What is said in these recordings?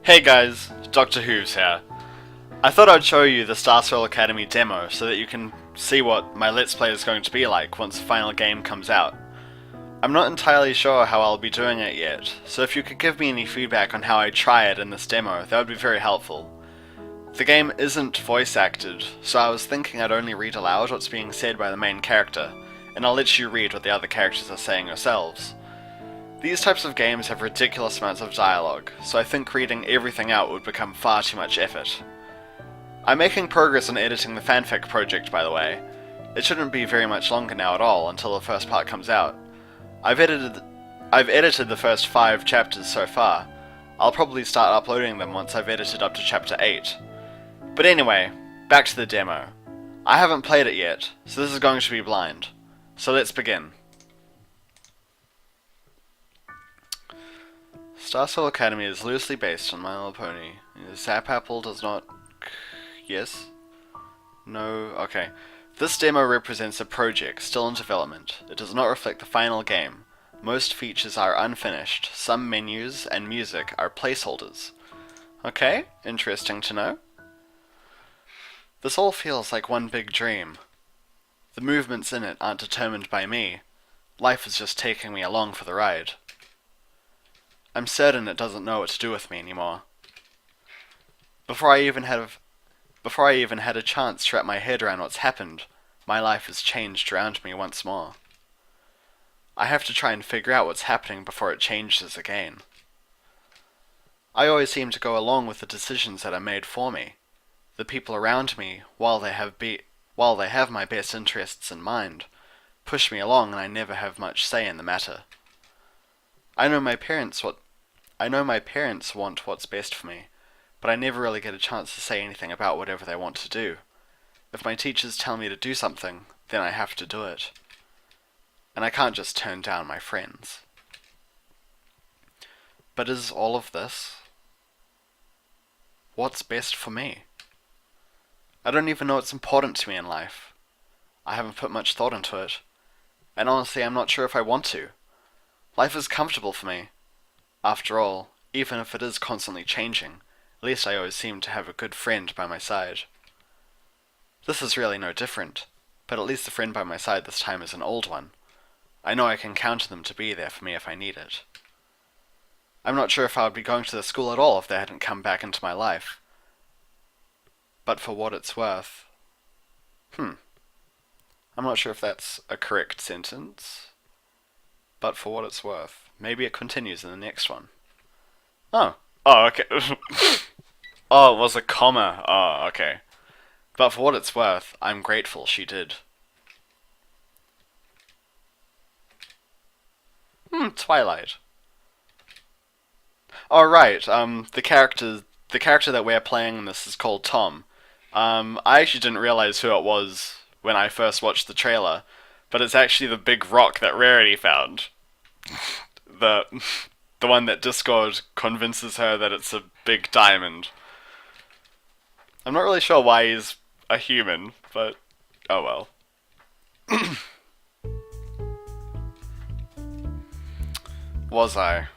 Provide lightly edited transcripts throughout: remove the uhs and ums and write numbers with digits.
Hey guys, Doctor Who's here. I thought I'd show you the Starswirl Academy demo so that you can see what my Let's Play is going to be like once the final game comes out. I'm not entirely sure how I'll be doing it yet, so if you could give me any feedback on how I try it in this demo, that would be very helpful. The game isn't voice acted, so I was thinking I'd only read aloud what's being said by the main character, and I'll let you read what the other characters are saying yourselves. These types of games have ridiculous amounts of dialogue, so I think reading everything out would become far too much effort. I'm making progress on editing the fanfic project, by the way. It shouldn't be very much longer now at all until the first part comes out. I've edited the first 5 chapters so far. I'll probably start uploading them once I've edited up to chapter 8. But anyway, back to the demo. I haven't played it yet, so this is going to be blind. So let's begin. Starswirl Academy is loosely based on My Little Pony. Zap Apple does not... Yes? No? Okay. This demo represents a project still in development. It does not reflect the final game. Most features are unfinished. Some menus and music are placeholders. Okay, interesting to know. This all feels like one big dream. The movements in it aren't determined by me. Life is just taking me along for the ride. I'm certain it doesn't know what to do with me anymore. Before I even had a chance to wrap my head around what's happened, my life has changed around me once more. I have to try and figure out what's happening before it changes again. I always seem to go along with the decisions that are made for me. The people around me, while they have my best interests in mind, push me along and I never have much say in the matter. I know my parents want what's best for me, but I never really get a chance to say anything about whatever they want to do. If my teachers tell me to do something, then I have to do it. And I can't just turn down my friends. But is all of this what's best for me? I don't even know what's important to me in life. I haven't put much thought into it, and honestly I'm not sure if I want to. Life is comfortable for me. After all, even if it is constantly changing, at least I always seem to have a good friend by my side. This is really no different, but at least the friend by my side this time is an old one. I know I can count on them to be there for me if I need it. I'm not sure if I would be going to the school at all if they hadn't come back into my life. But for what it's worth... I'm not sure if that's a correct sentence. But for what it's worth. Maybe it continues in the next one. Oh, okay. Oh, it was a comma. Oh, okay. But for what it's worth, I'm grateful she did. Twilight. Oh, right. The character that we're playing in this is called Tom. I actually didn't realize who it was when I first watched the trailer, but it's actually the big rock that Rarity found. The one that Discord convinces her that it's a big diamond. I'm not really sure why he's a human, but oh well. Was I?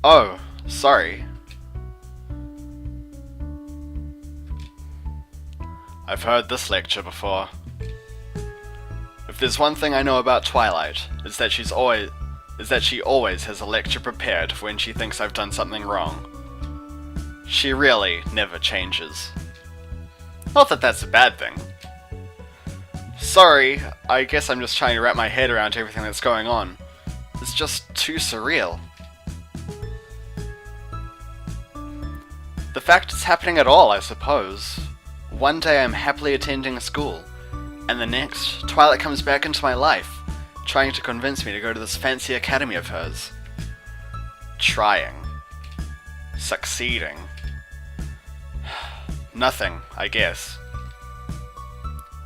Oh, sorry. I've heard this lecture before. If there's one thing I know about Twilight, it's that she always has a lecture prepared for when she thinks I've done something wrong. She really never changes. Not that that's a bad thing. Sorry, I guess I'm just trying to wrap my head around everything that's going on. It's just too surreal. The fact it's happening at all, I suppose. One day I'm happily attending school, and the next, Twilight comes back into my life, trying to convince me to go to this fancy academy of hers. Trying. Succeeding. Nothing, I guess.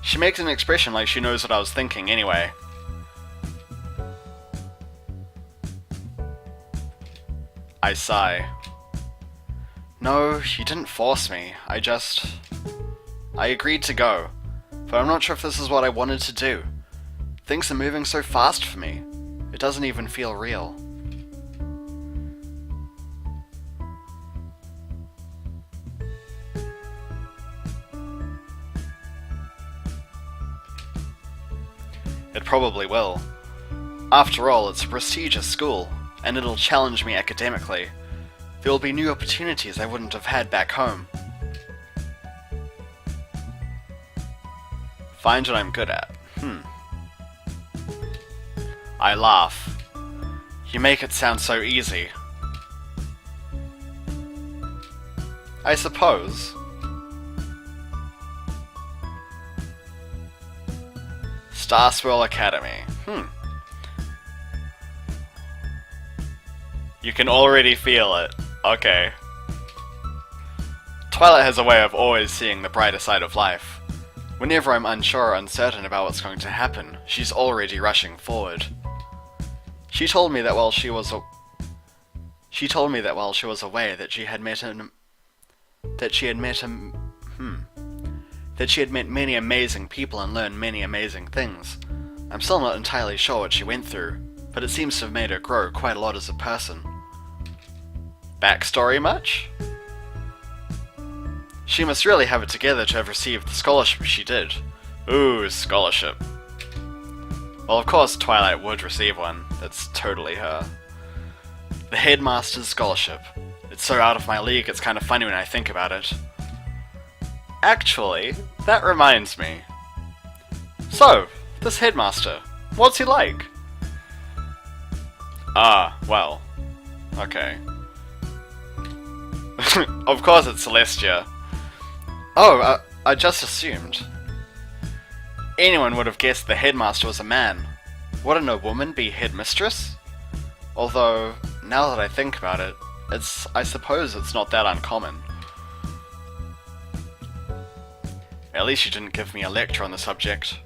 She makes an expression like she knows what I was thinking anyway. I sigh. No, you didn't force me. I agreed to go, but I'm not sure if this is what I wanted to do. Things are moving so fast for me. It doesn't even feel real. It probably will. After all, it's a prestigious school, and it'll challenge me academically. There will be new opportunities I wouldn't have had back home. Find what I'm good at. I laugh. You make it sound so easy. I suppose. Starswirl Academy. You can already feel it. Okay. Twilight has a way of always seeing the brighter side of life. Whenever I'm unsure or uncertain about what's going to happen, she's already rushing forward. She told me that while she was away that she had met many amazing people and learned many amazing things. I'm still not entirely sure what she went through, but it seems to have made her grow quite a lot as a person. Backstory much? She must really have it together to have received the scholarship she did. Ooh, scholarship. Well, of course Twilight would receive one. That's totally her. The Headmaster's Scholarship. It's so out of my league, it's kind of funny when I think about it. Actually, that reminds me. So, this Headmaster, what's he like? Ah, well. Okay. Of course it's Celestia. Oh, I just assumed. Anyone would have guessed the Headmaster was a man. Wouldn't a woman be Headmistress? Although, now that I think about it, I suppose it's not that uncommon. At least you didn't give me a lecture on the subject.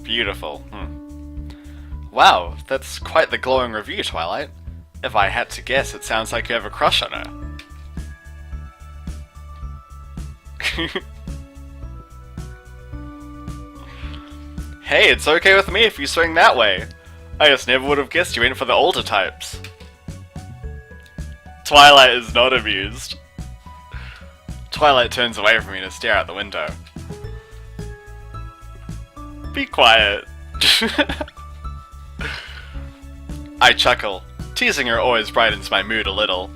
Beautiful. Wow, that's quite the glowing review, Twilight. If I had to guess, it sounds like you have a crush on her. Hey, it's okay with me if you swing that way. I just never would have guessed you went for the older types. Twilight is not amused. Twilight turns away from me to stare out the window. Be quiet. I chuckle. Teasing her always brightens my mood a little.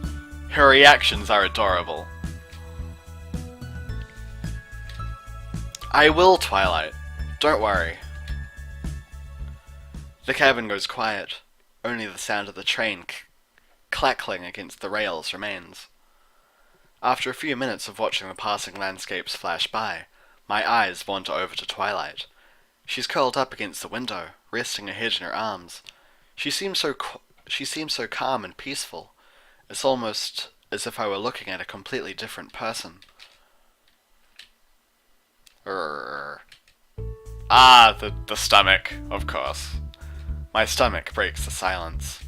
Her reactions are adorable. I will, Twilight. Don't worry. The cabin goes quiet. Only the sound of the train clackling against the rails remains. After a few minutes of watching the passing landscapes flash by, my eyes wander over to Twilight. She's curled up against the window, resting her head in her arms. She seems so calm and peaceful. It's almost as if I were looking at a completely different person. Ah, the stomach, of course. My stomach breaks the silence.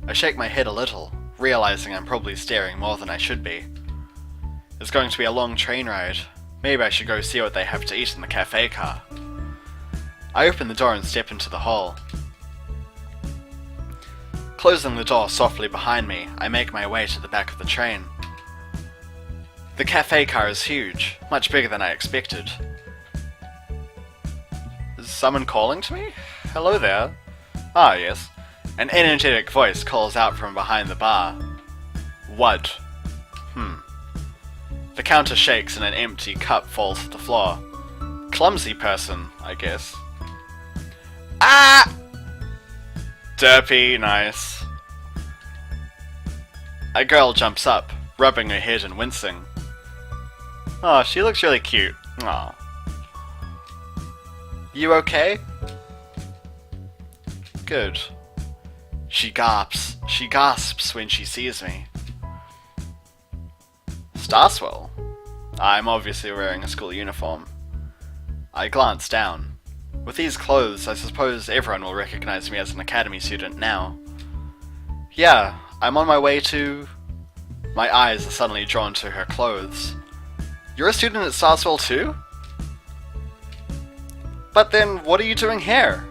I shake my head a little, realizing I'm probably staring more than I should be. It's going to be a long train ride. Maybe I should go see what they have to eat in the cafe car. I open the door and step into the hall. Closing the door softly behind me, I make my way to the back of the train. The cafe car is huge, much bigger than I expected. Is someone calling to me? Hello there. Ah, yes. An energetic voice calls out from behind the bar. Wud. The counter shakes and an empty cup falls to the floor. Clumsy person, I guess. Ah! Derpy, nice. A girl jumps up, rubbing her head and wincing. Oh, she looks really cute. Aw. You okay? Good. She gasps when she sees me. Starswirl? I'm obviously wearing a school uniform. I glance down. With these clothes, I suppose everyone will recognize me as an academy student now. Yeah, I'm on my way to... My eyes are suddenly drawn to her clothes. You're a student at Starswirl too? But then, what are you doing here?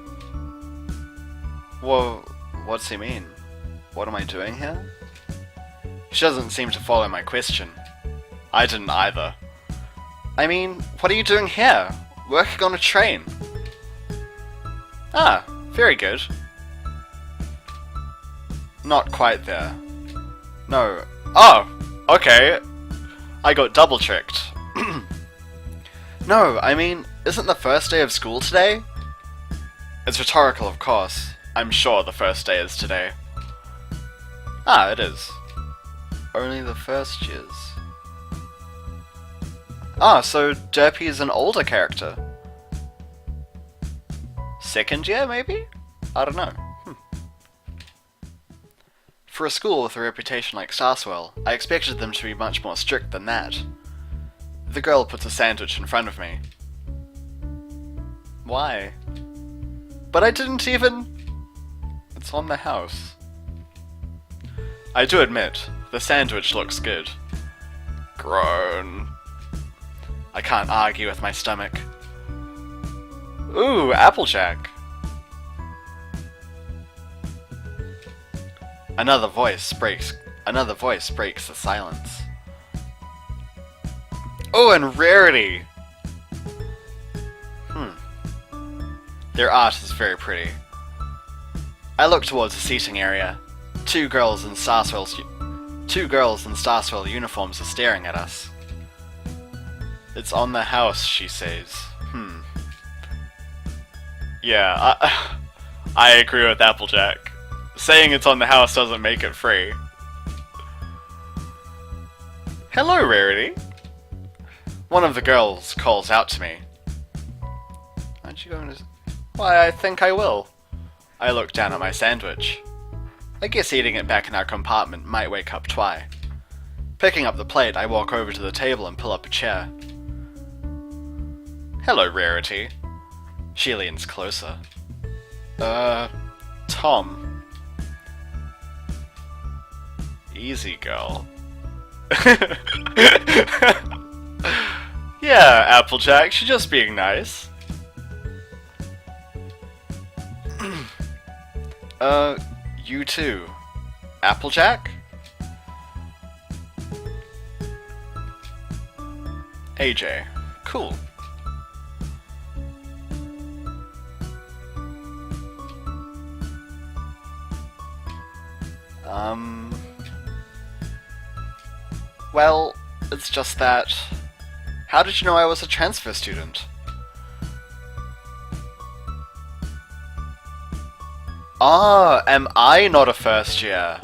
Whoa, what's he mean? What am I doing here? She doesn't seem to follow my question. I didn't either. I mean, what are you doing here? Working on a train. Ah, very good. Not quite there. No. Oh, okay. I got double tricked. No, I mean, isn't the first day of school today? It's rhetorical, of course. I'm sure the first day is today. Ah, it is. Only the first years. Ah, so Derpy is an older character. Second year, maybe? I don't know. For a school with a reputation like Starswirl, I expected them to be much more strict than that. The girl puts a sandwich in front of me. Why? But I didn't even... It's on the house. I do admit, the sandwich looks good. Groan. I can't argue with my stomach. Ooh, Applejack. Another voice breaks the silence. Oh, and Rarity! Their art is very pretty. I look towards the seating area. Two girls in Starswirl uniforms are staring at us. It's on the house, she says. Yeah, I agree with Applejack. Saying it's on the house doesn't make it free. Hello, Rarity. One of the girls calls out to me. Aren't you going to... Why, I think I will. I look down at my sandwich. I guess eating it back in our compartment might wake up Twy. Picking up the plate, I walk over to the table and pull up a chair. Hello, Rarity. She leans closer. Tom. Easy, girl. Yeah, Applejack, she's just being nice. You too. Applejack? AJ. Cool. Well, it's just that... How did you know I was a transfer student? Ah, am I not a first year?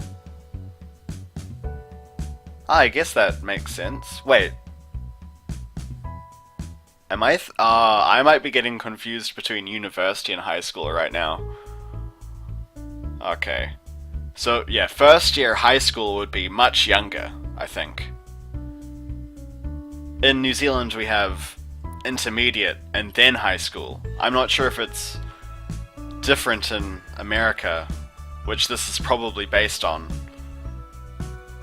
I guess that makes sense. Wait. Am I I might be getting confused between university and high school right now. Okay. So, yeah, first year high school would be much younger, I think. In New Zealand we have intermediate and then high school. I'm not sure if it's different in America, which this is probably based on.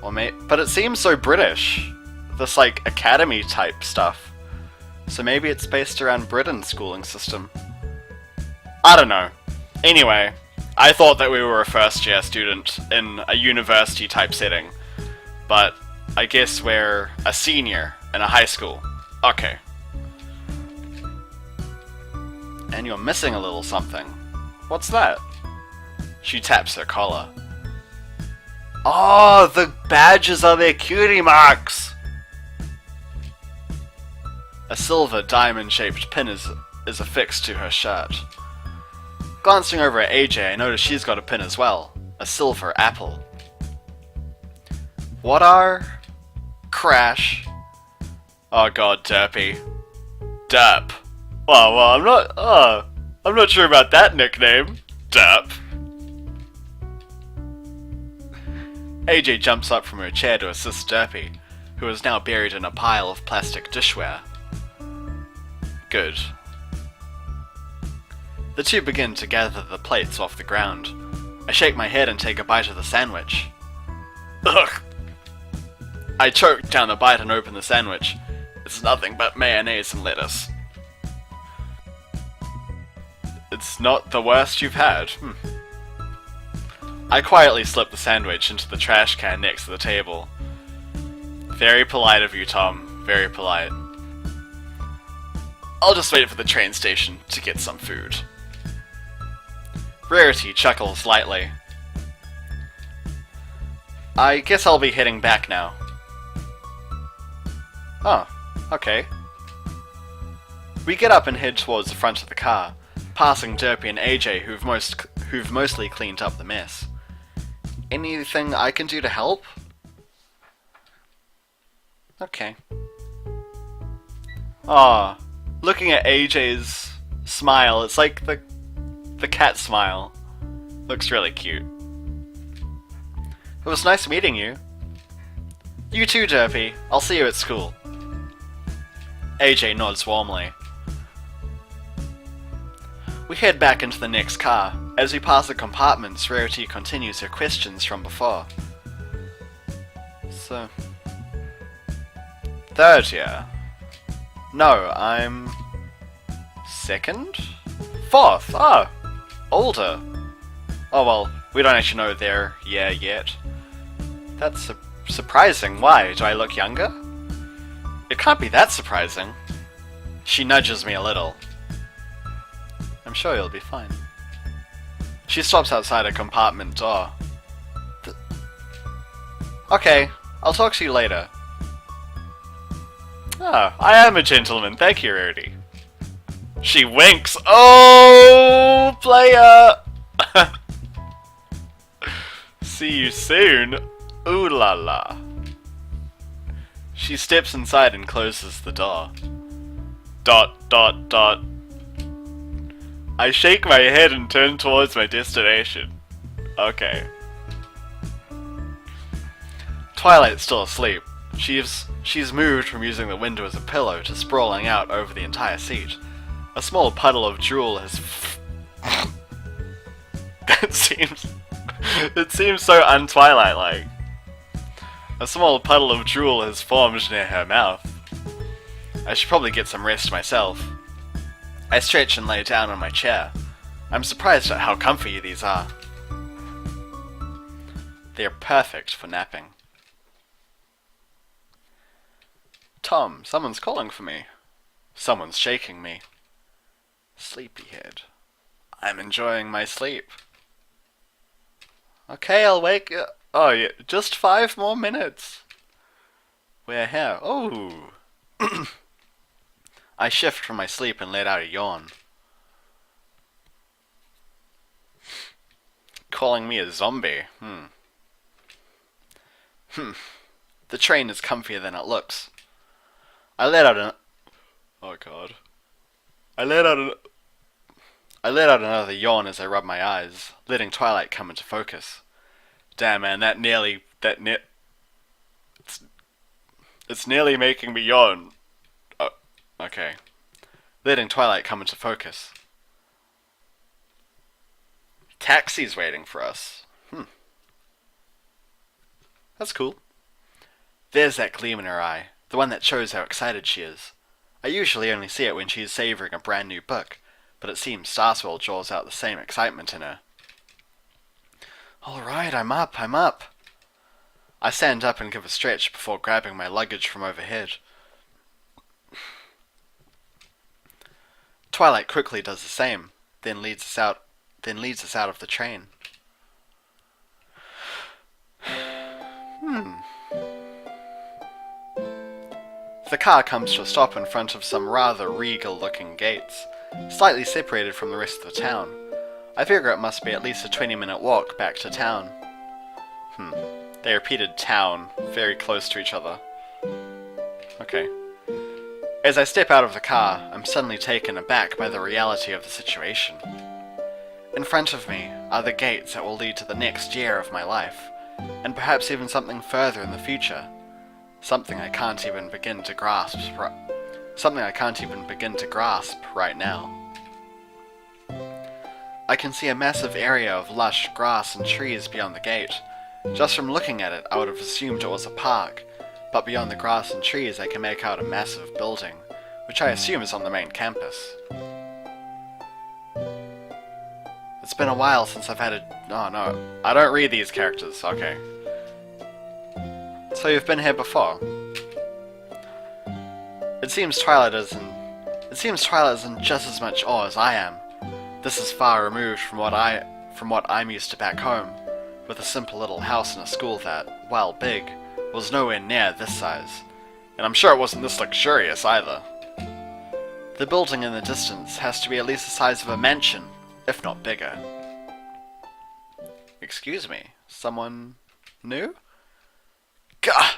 Or but it seems so British. This, like, academy type stuff. So maybe it's based around Britain's schooling system. I don't know. Anyway, I thought that we were a first year student in a university type setting. But I guess we're a senior in a high school. Okay. And you're missing a little something. What's that? She taps her collar. Oh, the badges are their cutie marks! A silver diamond-shaped pin is affixed to her shirt. Glancing over at AJ, I notice she's got a pin as well. A silver apple. What are... Crash. Oh god, Derpy. Derp. Well, I'm not sure about that nickname. Derp. AJ jumps up from her chair to assist Derpy, who is now buried in a pile of plastic dishware. Good. The two begin to gather the plates off the ground. I shake my head and take a bite of the sandwich. Ugh! I choke down the bite and open the sandwich. It's nothing but mayonnaise and lettuce. It's not the worst you've had. I quietly slip the sandwich into the trash can next to the table. Very polite of you, Tom. Very polite. I'll just wait for the train station to get some food. Rarity chuckles lightly. I guess I'll be heading back now. Oh, okay. We get up and head towards the front of the car, passing Derpy and AJ who've mostly cleaned up the mess. Anything I can do to help? Okay. Ah, looking at AJ's smile, it's like the cat smile. Looks really cute. It was nice meeting you. You too, Derpy. I'll see you at school. AJ nods warmly. We head back into the next car. As we pass the compartments, Rarity continues her questions from before. So... third year? No, I'm... second? Fourth? Oh! Older. Oh well, we don't actually know their year yet. That's surprising. Why? Do I look younger? It can't be that surprising. She nudges me a little. I'm sure you'll be fine. She stops outside a compartment door. Okay, I'll talk to you later. Ah, I am a gentleman, thank you, Rarity. She winks. Oh, player! See you soon. Ooh la la. She steps inside and closes the door. ... I shake my head and turn towards my destination. Okay. Twilight's still asleep. She's moved from using the window as a pillow to sprawling out over the entire seat. A small puddle of drool has... It seems so un-Twilight-like. A small puddle of drool has formed near her mouth. I should probably get some rest myself. I stretch and lay down on my chair. I'm surprised at how comfy these are. They are perfect for napping. Tom, someone's calling for me. Someone's shaking me. Sleepyhead. I'm enjoying my sleep. Okay, I'll wake... Oh, yeah, just 5 more minutes. We're here. Oh. I shift from my sleep and let out a yawn. Calling me a zombie. The train is comfier than it looks. I let out an... Oh god. I let out another yawn as I rub my eyes, letting Twilight come into focus. Damn man, it's nearly making me yawn. Oh, okay. Letting Twilight come into focus. Taxi's waiting for us. That's cool. There's that gleam in her eye, the one that shows how excited she is. I usually only see it when she is savouring a brand new book, but it seems Starswirl draws out the same excitement in her. Alright, I'm up. I stand up and give a stretch before grabbing my luggage from overhead. Twilight quickly does the same, then leads us out of the train. The car comes to a stop in front of some rather regal-looking gates, slightly separated from the rest of the town. I figure it must be at least a 20-minute walk back to town. They repeated town, very close to each other. Okay. As I step out of the car, I'm suddenly taken aback by the reality of the situation. In front of me are the gates that will lead to the next year of my life, and perhaps even something further in the future. Something I can't even begin to grasp right now. I can see a massive area of lush grass and trees beyond the gate. Just from looking at it, I would have assumed it was a park, but beyond the grass and trees I can make out a massive building, which I assume is on the main campus. It's been a while since I've had a Oh no, I don't read these characters, okay. So you've been here before. It seems Twilight is in just as much awe as I am. This is far removed from what I'm used to back home, with a simple little house and a school that, while big, was nowhere near this size. And I'm sure it wasn't this luxurious either. The building in the distance has to be at least the size of a mansion, if not bigger. Excuse me, someone new? Gah!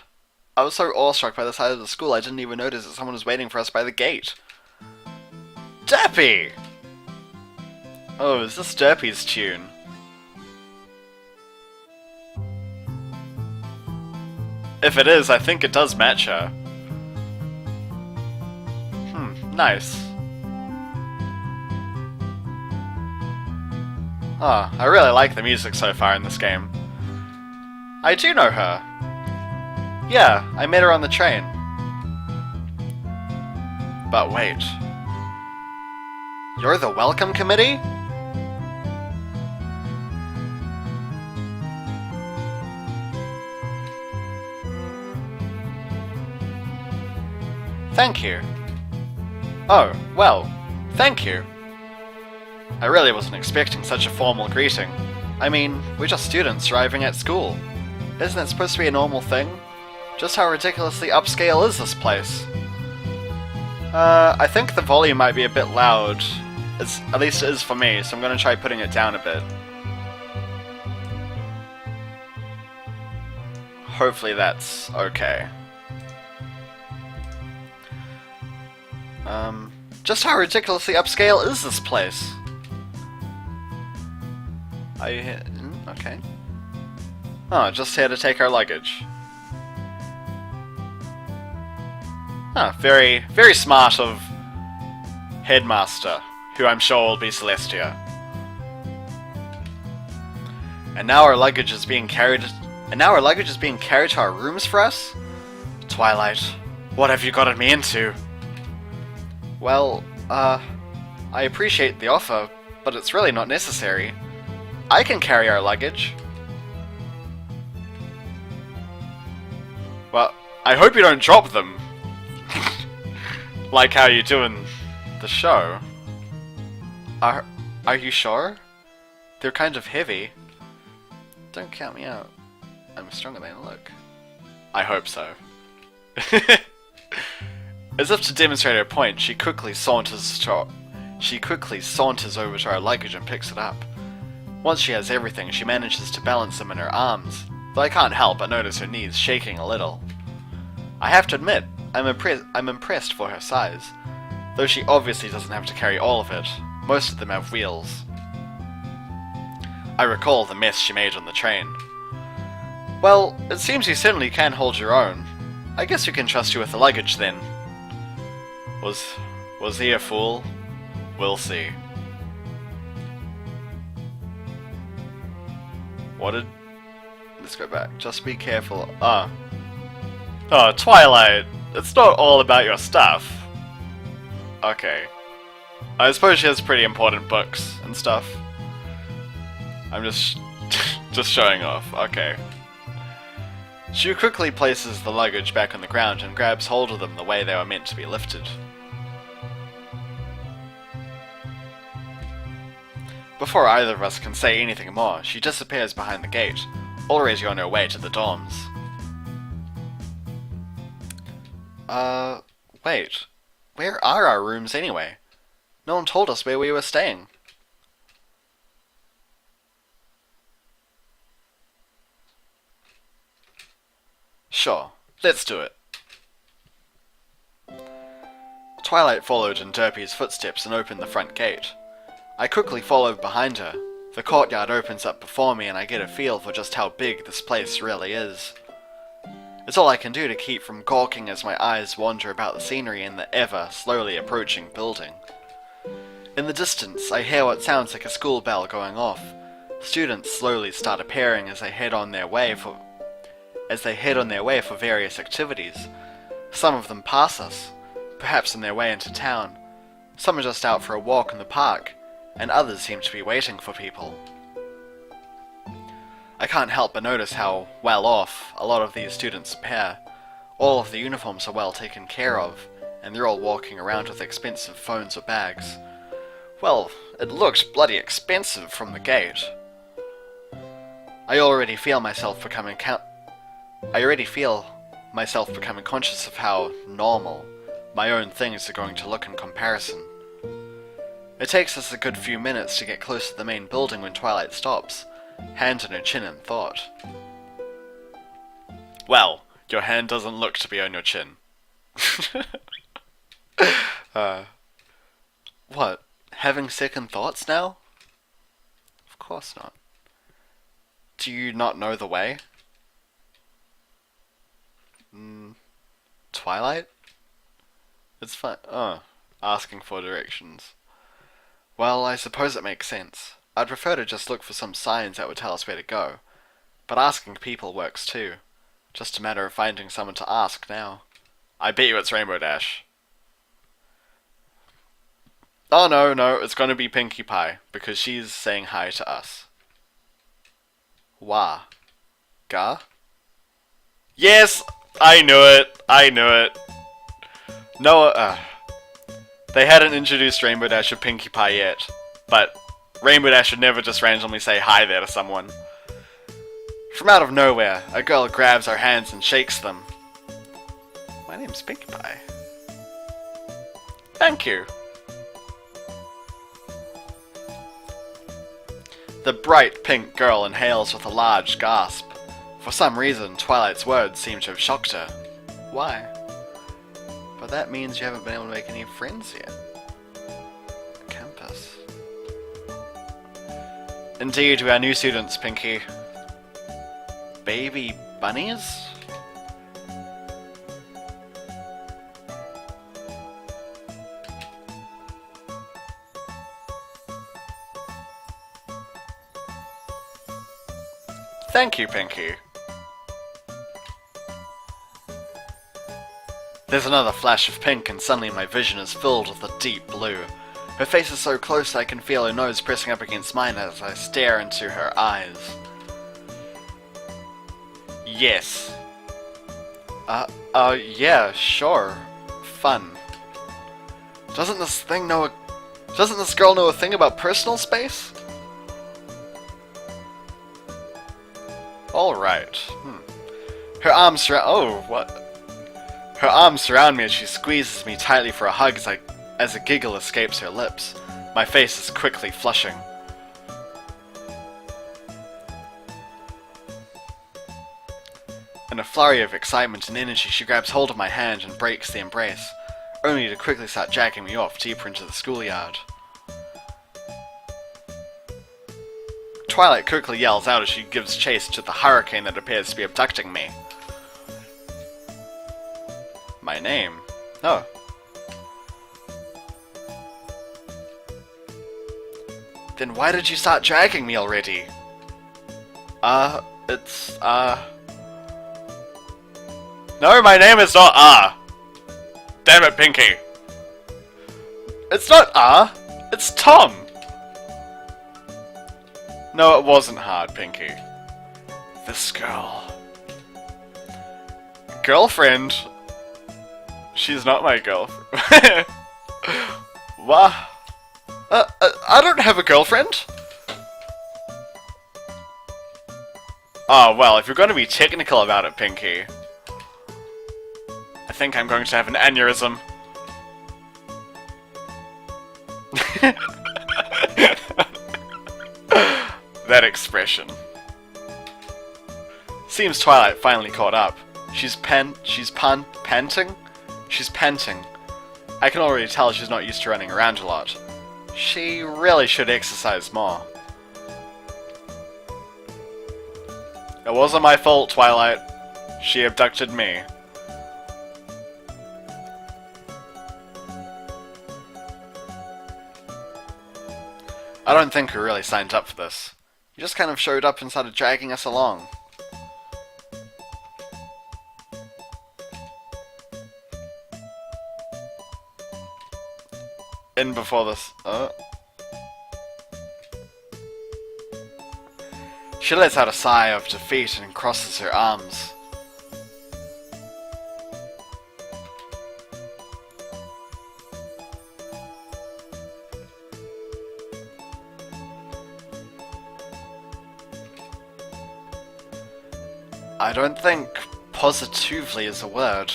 I was so awestruck by the size of the school I didn't even notice that someone was waiting for us by the gate. Derpy! Oh, is this Derpy's tune? If it is, I think it does match her. Nice. Oh, I really like the music so far in this game. I do know her. Yeah, I met her on the train. But wait. You're the welcome committee? Thank you. Oh, well, thank you. I really wasn't expecting such a formal greeting. I mean, we're just students arriving at school. Isn't that supposed to be a normal thing? Just how ridiculously upscale is this place? I think the volume might be a bit loud. At least it is for me, so I'm gonna try putting it down a bit. Hopefully that's okay. Just how ridiculously upscale is this place? Okay. Oh, just here to take our luggage. Ah, very, very smart of Headmaster, who I'm sure will be Celestia. And now our luggage is being carried. To our rooms for us? Twilight, what have you gotten me into? Well, I appreciate the offer, but it's really not necessary. I can carry our luggage. Well, I hope you don't drop them. Like how you do in the show. Are you sure? They're kind of heavy. Don't count me out. I'm stronger than I look. I hope so. As if to demonstrate her point, she quickly saunters over to our luggage and picks it up. Once she has everything, she manages to balance them in her arms, though I can't help but notice her knees shaking a little. I have to admit, I'm impressed for her size, though she obviously doesn't have to carry all of it. Most of them have wheels. I recall the mess she made on the train. Well, it seems you certainly can hold your own. I guess we can trust you with the luggage then. Was he a fool? We'll see. Let's go back. Just be careful. Oh, Twilight! It's not all about your stuff. Okay. I suppose she has pretty important books and stuff. I'm just showing off. Okay. She quickly places the luggage back on the ground and grabs hold of them the way they were meant to be lifted. Before either of us can say anything more, she disappears behind the gate, already on her way to the dorms. Wait. Where are our rooms anyway? No one told us where we were staying. Sure, let's do it. Twilight followed in Derpy's footsteps and opened the front gate. I quickly followed behind her. The courtyard opens up before me and I get a feel for just how big this place really is. It's all I can do to keep from gawking as my eyes wander about the scenery in the ever slowly approaching building. In the distance, I hear what sounds like a school bell going off. Students slowly start appearing as they head on their way for various activities. Some of them pass us, perhaps on their way into town. Some are just out for a walk in the park, and others seem to be waiting for people. I can't help but notice how well off a lot of these students appear. All of the uniforms are well taken care of, and they're all walking around with expensive phones or bags. Well, it looked bloody expensive from the gate. I already feel myself becoming conscious of how normal my own things are going to look in comparison. It takes us a good few minutes to get close to the main building when Twilight stops, hand on her chin in thought. Well, your hand doesn't look to be on your chin. What? Having second thoughts now? Of course not. Do you not know the way? Twilight? It's fine. Oh, asking for directions. Well, I suppose it makes sense. I'd prefer to just look for some signs that would tell us where to go. But asking people works too. Just a matter of finding someone to ask now. I bet you it's Rainbow Dash. Oh no, it's gonna be Pinkie Pie, because she's saying hi to us. Wah. Ga? Yes! I knew it! No, they hadn't introduced Rainbow Dash or Pinkie Pie yet, but Rainbow Dash would never just randomly say hi there to someone. From out of nowhere, a girl grabs our hands and shakes them. My name's Pinkie Pie. Thank you. The bright pink girl inhales with a large gasp. For some reason, Twilight's words seem to have shocked her. Why? But that means you haven't been able to make any friends yet. Campus. Indeed, we are new students, Pinkie. Baby bunnies? Thank you, Pinkie. There's another flash of pink and suddenly my vision is filled with a deep blue. Her face is so close I can feel her nose pressing up against mine as I stare into her eyes. Yes. Yeah, sure. Fun. Doesn't this girl know a thing about personal space? Alright. Her arms surround me as she squeezes me tightly for a hug as a giggle escapes her lips. My face is quickly flushing. In a flurry of excitement and energy, she grabs hold of my hand and breaks the embrace, only to quickly start dragging me off deeper into the schoolyard. Twilight quickly yells out as she gives chase to the hurricane that appears to be abducting me. My name? Oh. Then why did you start dragging me already? No, my name is not Damn it, Pinkie. It's not it's Tom. No, it wasn't hard, Pinkie. This girl. Girlfriend? She's not my girlfriend. What? I don't have a girlfriend. Oh, well, if you're going to be technical about it, Pinkie. I think I'm going to have an aneurysm. That expression. Seems Twilight finally caught up. She's panting? She's panting. I can already tell she's not used to running around a lot. She really should exercise more. It wasn't my fault, Twilight. She abducted me. I don't think we really signed up for this. You just kind of showed up and started dragging us along. In She lets out a sigh of defeat and crosses her arms. I don't think positively is a word.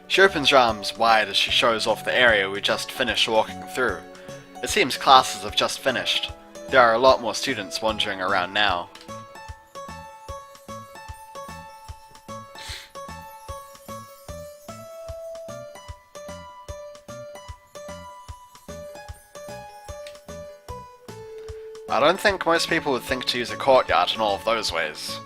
She opens her arms wide as she shows off the area we just finished walking through. It seems classes have just finished. There are a lot more students wandering around now. I don't think most people would think to use a courtyard in all of those ways.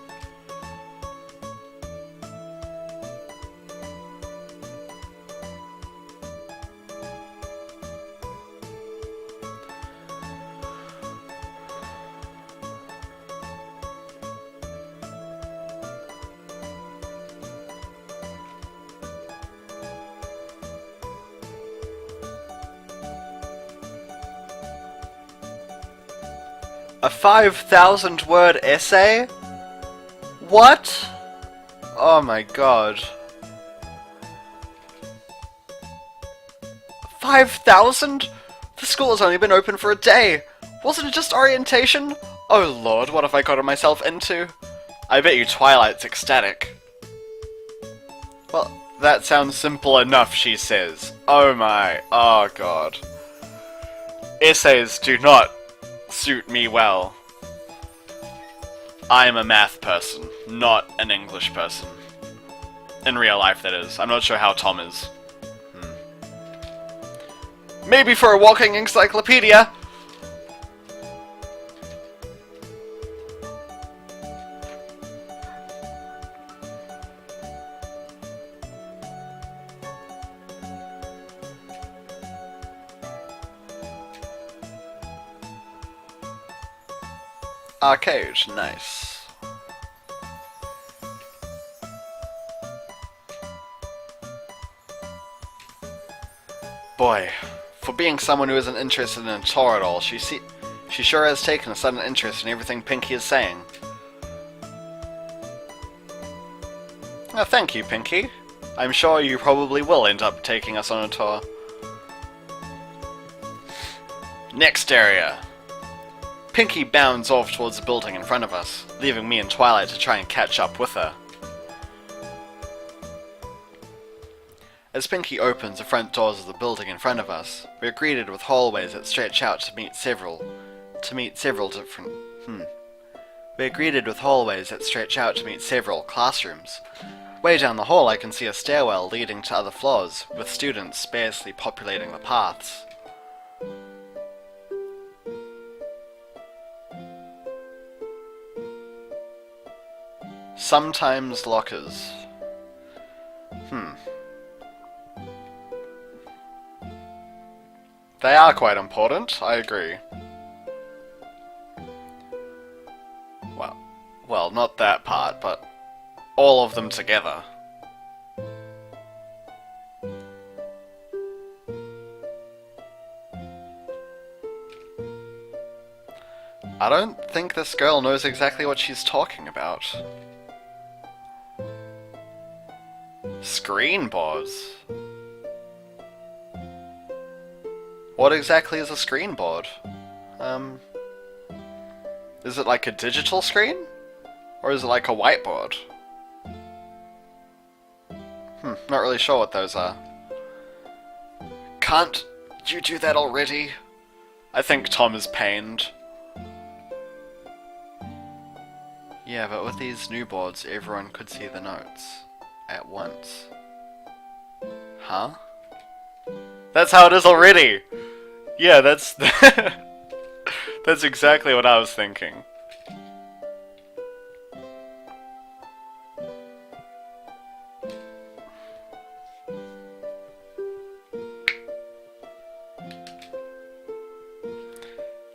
A 5,000 word essay? What? Oh my god. 5,000? The school has only been open for a day. Wasn't it just orientation? Oh lord, what have I gotten myself into? I bet you Twilight's ecstatic. Well, that sounds simple enough, she says. Oh my, oh god. Essays do not suit me well. I am a math person, not an English person. In real life, that is. I'm not sure how Tom is. Maybe for a walking encyclopedia! Arcade, nice. Boy, for being someone who isn't interested in a tour at all, she sure has taken a sudden interest in everything Pinky is saying. Oh, thank you, Pinky. I'm sure you probably will end up taking us on a tour. Next area. Pinky bounds off towards the building in front of us, leaving me and Twilight to try and catch up with her. As Pinky opens the front doors of the building in front of us, we are greeted with hallways that stretch out to meet several different classrooms. Way down the hall I can see a stairwell leading to other floors, with students sparsely populating the paths. Sometimes lockers. They are quite important, I agree. Well, not that part, but all of them together. I don't think this girl knows exactly what she's talking about. Screen boards? What exactly is a screen board? Is it like a digital screen? Or is it like a whiteboard? Not really sure what those are. Can't you do that already? I think Tom is pained. Yeah, but with these new boards, everyone could see the notes at once. Huh? That's how it is already! Yeah, that's... that's exactly what I was thinking.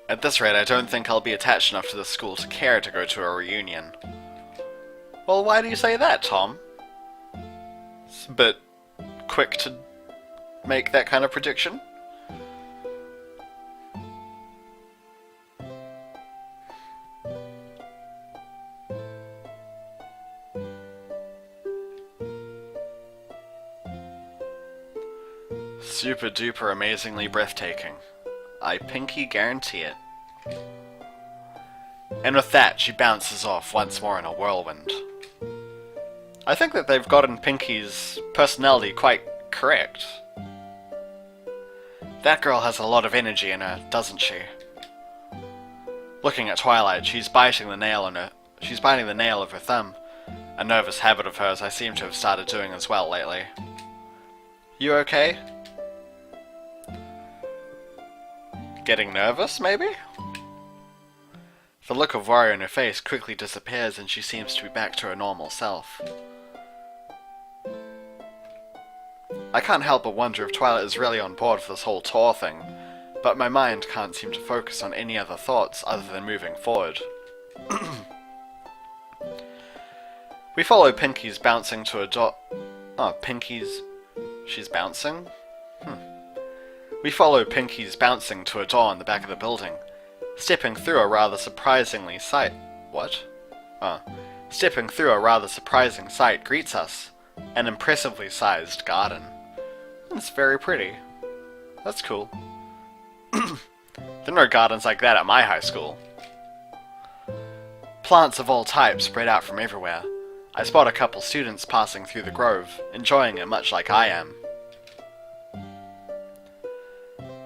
At this rate, I don't think I'll be attached enough to the school to care to go to a reunion. Well, why do you say that, Tom? It's a bit quick to make that kind of prediction. Super duper amazingly breathtaking. I pinky guarantee it. And with that, she bounces off once more in a whirlwind. I think that they've gotten Pinky's personality quite correct. That girl has a lot of energy in her, doesn't she? Looking at Twilight, she's biting the nail of her thumb, a nervous habit of hers I seem to have started doing as well lately. You okay? Getting nervous, maybe? The look of worry on her face quickly disappears and she seems to be back to her normal self. I can't help but wonder if Twilight is really on board for this whole tour thing, but my mind can't seem to focus on any other thoughts other than moving forward. We follow Pinky's bouncing to a door. Oh, Pinky's... She's bouncing? We follow Pinky's bouncing to a door in the back of the building. Stepping through a rather surprising sight greets us. An impressively sized garden. It's very pretty. That's cool. There are no gardens like that at my high school. Plants of all types spread out from everywhere. I spot a couple students passing through the grove, enjoying it much like I am.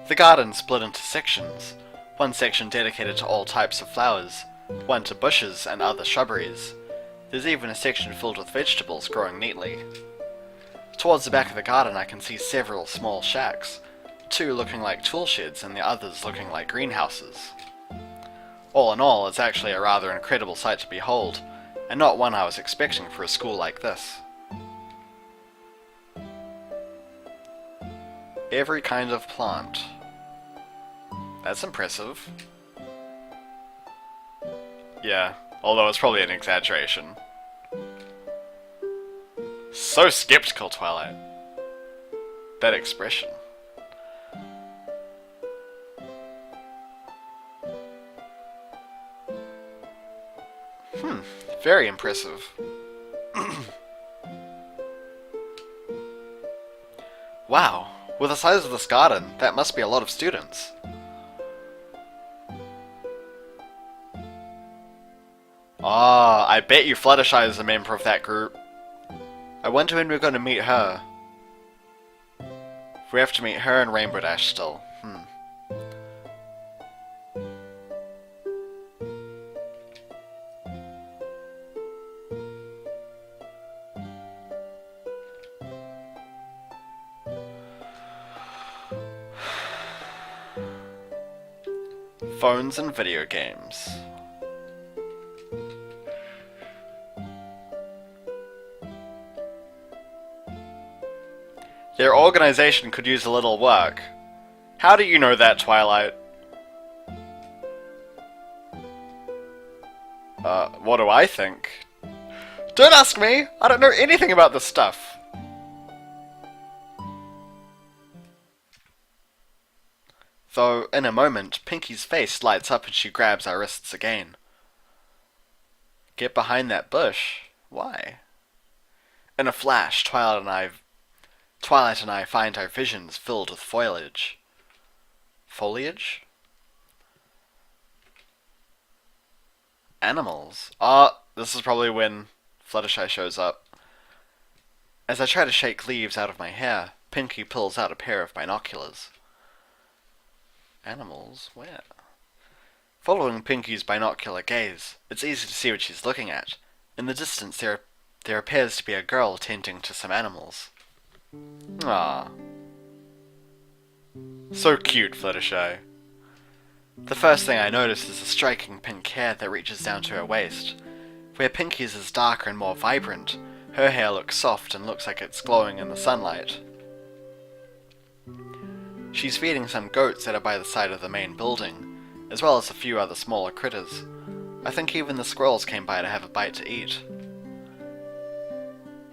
The garden split into sections, one section dedicated to all types of flowers, one to bushes and other shrubberies. There's even a section filled with vegetables growing neatly. Towards the back of the garden I can see several small shacks, two looking like tool sheds and the others looking like greenhouses. All in all, it's actually a rather incredible sight to behold, and not one I was expecting for a school like this. Every kind of plant. That's impressive. Yeah, although it's probably an exaggeration. So skeptical, Twilight. That expression. Very impressive. Wow, with the size of this garden, that must be a lot of students. Ah, I bet you Fluttershy is a member of that group. I wonder when we're going to meet her. We have to meet her and Rainbow Dash still. Phones and video games. Their organization could use a little work. How do you know that, Twilight? What do I think? Don't ask me! I don't know anything about this stuff! Though, in a moment, Pinky's face lights up and she grabs our wrists again. Get behind that bush? Why? In a flash, Twilight and I find our visions filled with foliage. Foliage? Animals. This is probably when Fluttershy shows up. As I try to shake leaves out of my hair, Pinky pulls out a pair of binoculars. Animals? Where? Following Pinky's binocular gaze, it's easy to see what she's looking at. In the distance there appears to be a girl tending to some animals. Ah, so cute, Fluttershy. The first thing I notice is the striking pink hair that reaches down to her waist. Where Pinky's is darker and more vibrant, her hair looks soft and looks like it's glowing in the sunlight. She's feeding some goats that are by the side of the main building, as well as a few other smaller critters. I think even the squirrels came by to have a bite to eat.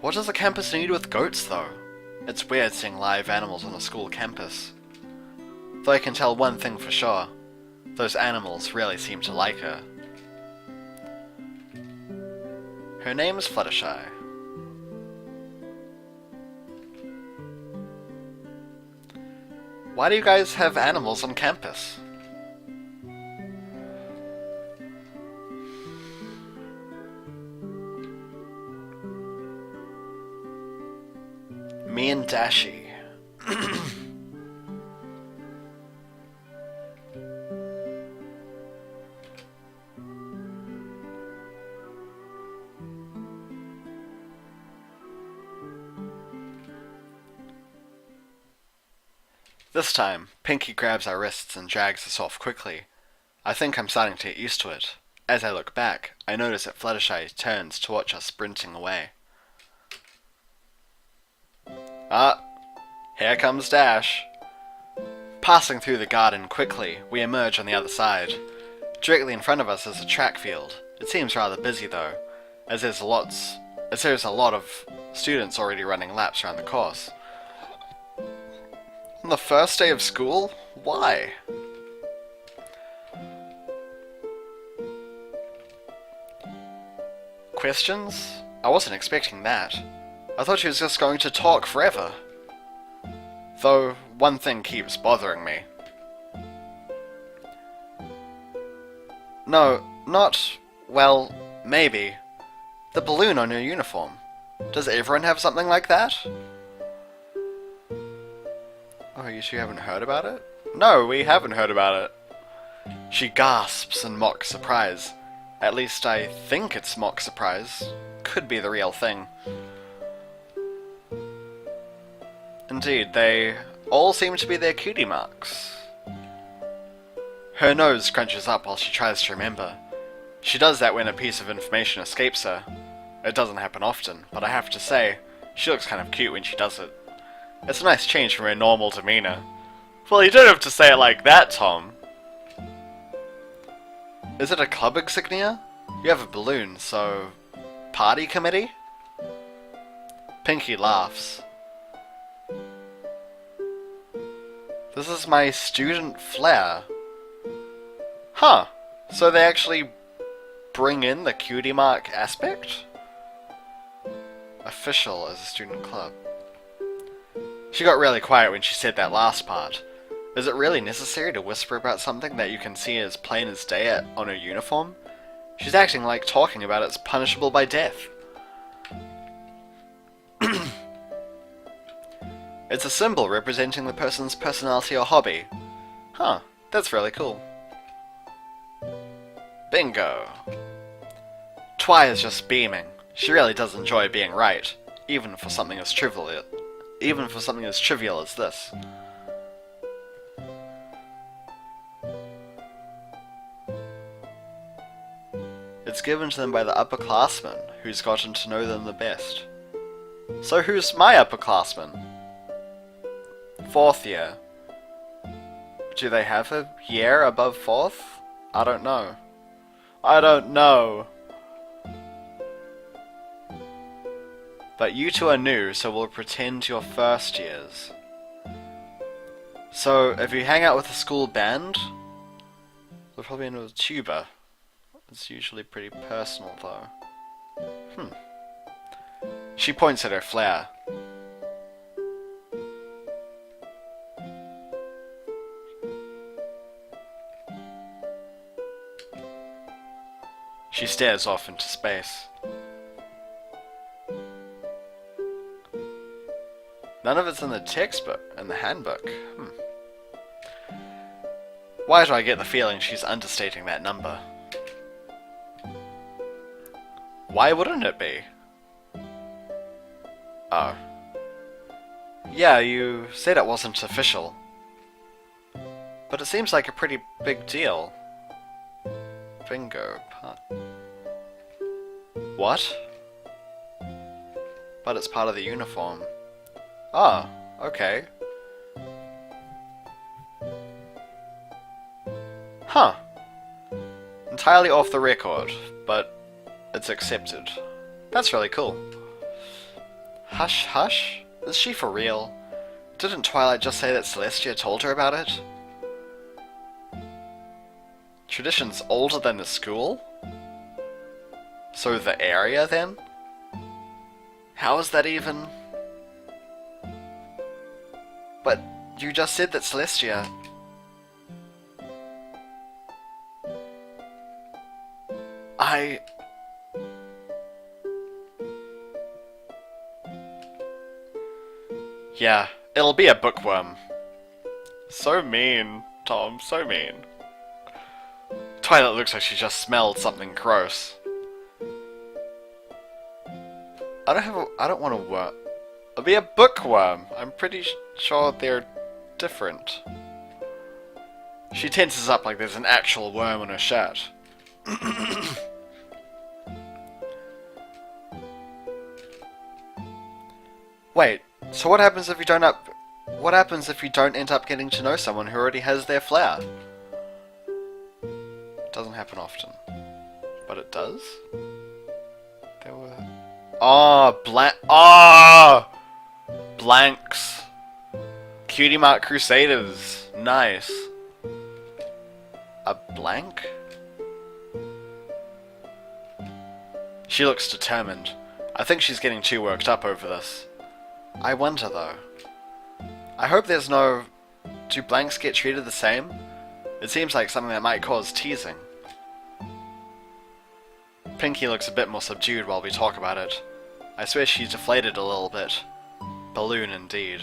What does the campus need with goats, though? It's weird seeing live animals on a school campus. Though I can tell one thing for sure. Those animals really seem to like her. Her name is Fluttershy. Why do you guys have animals on campus? Me and Dashi. This time, Pinky grabs our wrists and drags us off quickly. I think I'm starting to get used to it. As I look back, I notice that Fluttershy turns to watch us sprinting away. Ah, here comes Dash. Passing through the garden quickly, we emerge on the other side. Directly in front of us is a track field. It seems rather busy though, as there's a lot of students already running laps around the course. On the first day of school? Why? Questions? I wasn't expecting that. I thought she was just going to talk forever. Though, one thing keeps bothering me. No, not... well, maybe. The balloon on your uniform. Does everyone have something like that? Oh, you two haven't heard about it? No, we haven't heard about it. She gasps in mock surprise. At least I think it's mock surprise. Could be the real thing. Indeed, they all seem to be their cutie marks. Her nose crunches up while she tries to remember. She does that when a piece of information escapes her. It doesn't happen often, but I have to say, she looks kind of cute when she does it. It's a nice change from her normal demeanor. Well, you don't have to say it like that, Tom. Is it a club insignia? You have a balloon, so... party committee? Pinky laughs. This is my student flair. Huh. So they actually bring in the cutie mark aspect? Official as a student club. She got really quiet when she said that last part. Is it really necessary to whisper about something that you can see as plain as day on her uniform? She's acting like talking about it's punishable by death. It's a symbol representing the person's personality or hobby. Huh, that's really cool. Bingo! Twi is just beaming. She really does enjoy being right, even for something as trivial as this. It's given to them by the upperclassman, who's gotten to know them the best. So who's my upperclassman? 4th year. Do they have a year above 4th? I don't know. I don't know. But you two are new, so we'll pretend you're 1st years. So, if you hang out with a school band, they'll probably know a tuba. It's usually pretty personal, though. She points at her flair. She stares off into space. None of it's in the textbook, in the handbook. Why do I get the feeling she's understating that number? Why wouldn't it be? Oh. Yeah, you said it wasn't official. But it seems like a pretty big deal. Bingo. What? But it's part of the uniform. Ah, okay. Huh. Entirely off the record, but it's accepted. That's really cool. Hush, hush? Is she for real? Didn't Twilight just say that Celestia told her about it? Tradition's older than the school? So the area, then? How is that even... But you just said that Celestia... Yeah, it'll be a bookworm. So mean, Tom, so mean. Twilight looks like she just smelled something gross. I don't want to worm. It'll be a bookworm. I'm pretty sure they're different. She tenses up like there's an actual worm on her shirt. Wait, so what happens if you don't end up getting to know someone who already has their flair? It doesn't happen often. But it does? There were... Blanks. Cutie Mark Crusaders. Nice. A blank? She looks determined. I think she's getting too worked up over this. I wonder though. I hope there's no... Do blanks get treated the same? It seems like something that might cause teasing. Pinky looks a bit more subdued while we talk about it. I swear she's deflated a little bit. Balloon indeed.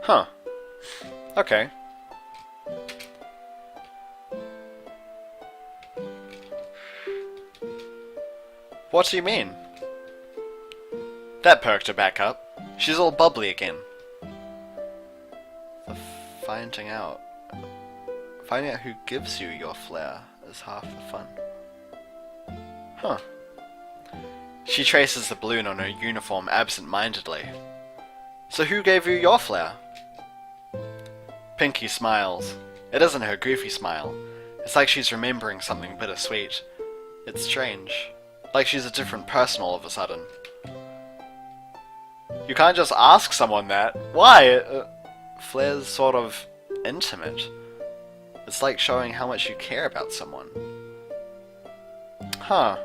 Huh. Okay. What do you mean? That perked her back up. She's all bubbly again. Finding out who gives you your flair is half the fun. Huh. She traces the balloon on her uniform absent-mindedly. So who gave you your flair? Pinky smiles. It isn't her goofy smile. It's like she's remembering something bittersweet. It's strange. Like she's a different person all of a sudden. You can't just ask someone that. Why? Flair's sort of intimate. It's like showing how much you care about someone. Huh.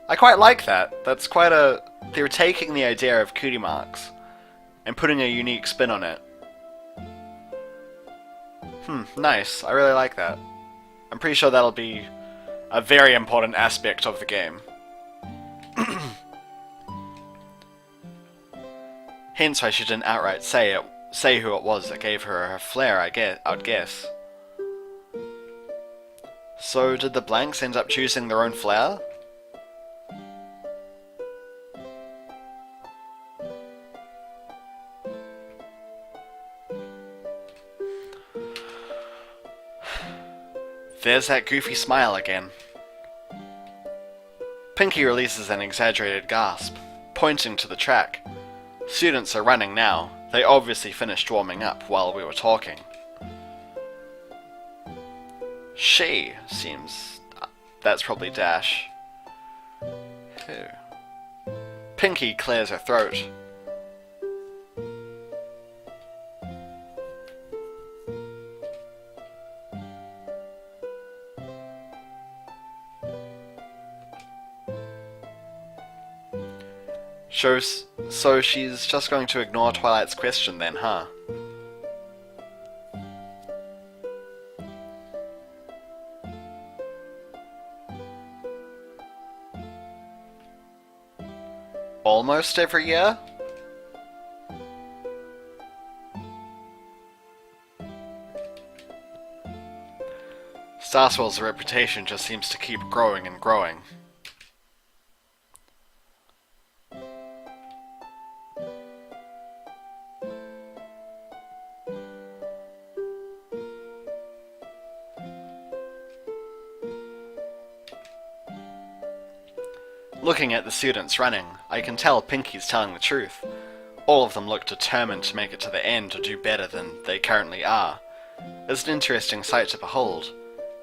I quite like that. That's quite a... They're taking the idea of cutie marks and putting a unique spin on it. Nice. I really like that. I'm pretty sure that'll be a very important aspect of the game. Hence why she didn't outright say who it was that gave her her flair, I'd guess. So did the blanks end up choosing their own flair? There's that goofy smile again. Pinky releases an exaggerated gasp, pointing to the track. Students are running now. They obviously finished warming up while we were talking. She seems... That's probably Dash. Who? Pinky clears her throat. So she's just going to ignore Twilight's question then, huh? Almost every year? Starswirl's reputation just seems to keep growing and growing. Looking at the students running, I can tell Pinky's telling the truth. All of them look determined to make it to the end or do better than they currently are. It's an interesting sight to behold,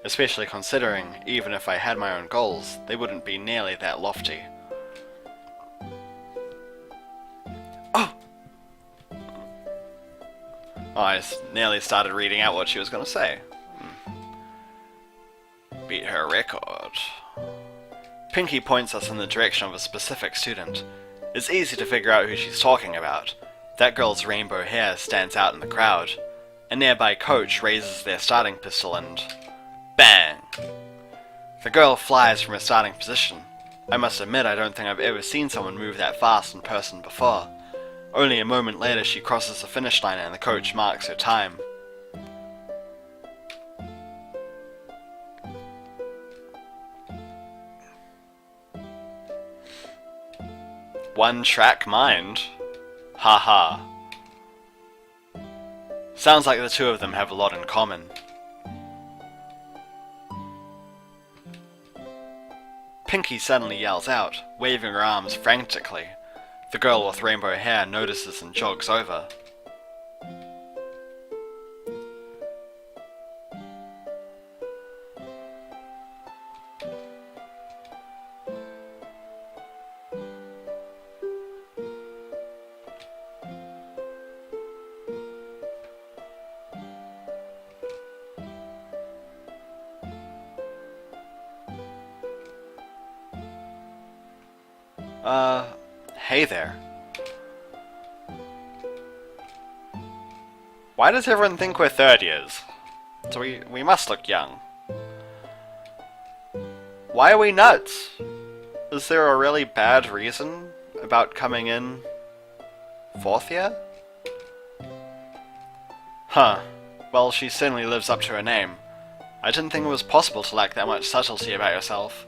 especially considering, even if I had my own goals, they wouldn't be nearly that lofty. Oh! I nearly started reading out what she was going to say. Beat her record. Pinky points us in the direction of a specific student. It's easy to figure out who she's talking about. That girl's rainbow hair stands out in the crowd. A nearby coach raises their starting pistol and... bang! The girl flies from her starting position. I must admit I don't think I've ever seen someone move that fast in person before. Only a moment later she crosses the finish line and the coach marks her time. One track mind. Haha. Sounds like the two of them have a lot in common. Pinky suddenly yells out, waving her arms frantically. The girl with rainbow hair notices and jogs over. Hey there. Why does everyone think we're third years? So we must look young. Why are we nuts? Is there a really bad reason about coming in fourth year? Huh. Well, she certainly lives up to her name. I didn't think it was possible to lack that much subtlety about yourself.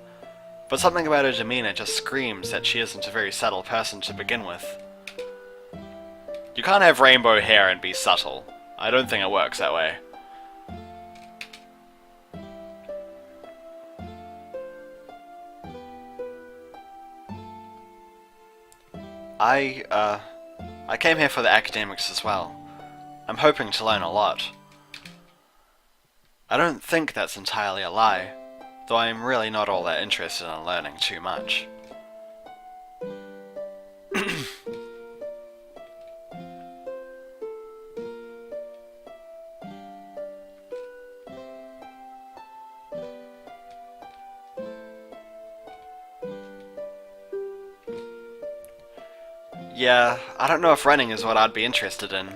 But something about her demeanor just screams that she isn't a very subtle person to begin with. You can't have rainbow hair and be subtle. I don't think it works that way. I came here for the academics as well. I'm hoping to learn a lot. I don't think that's entirely a lie, though I'm really not all that interested in learning too much. Yeah, I don't know if running is what I'd be interested in.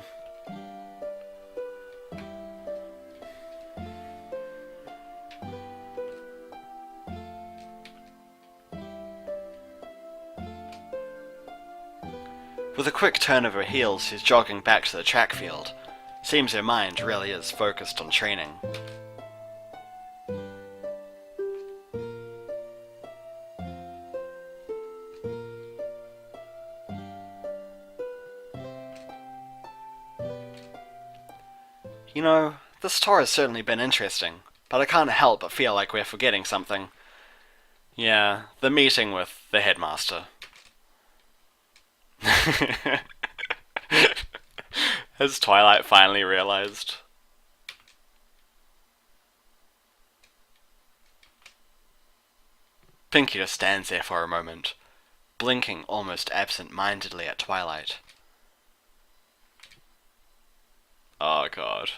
With a quick turn of her heels, she's jogging back to the track field. Seems her mind really is focused on training. You know, this tour has certainly been interesting, but I can't help but feel like we're forgetting something. Yeah, the meeting with the headmaster. Has Twilight finally realized? Pinky just stands there for a moment, blinking almost absent-mindedly at Twilight. Oh god.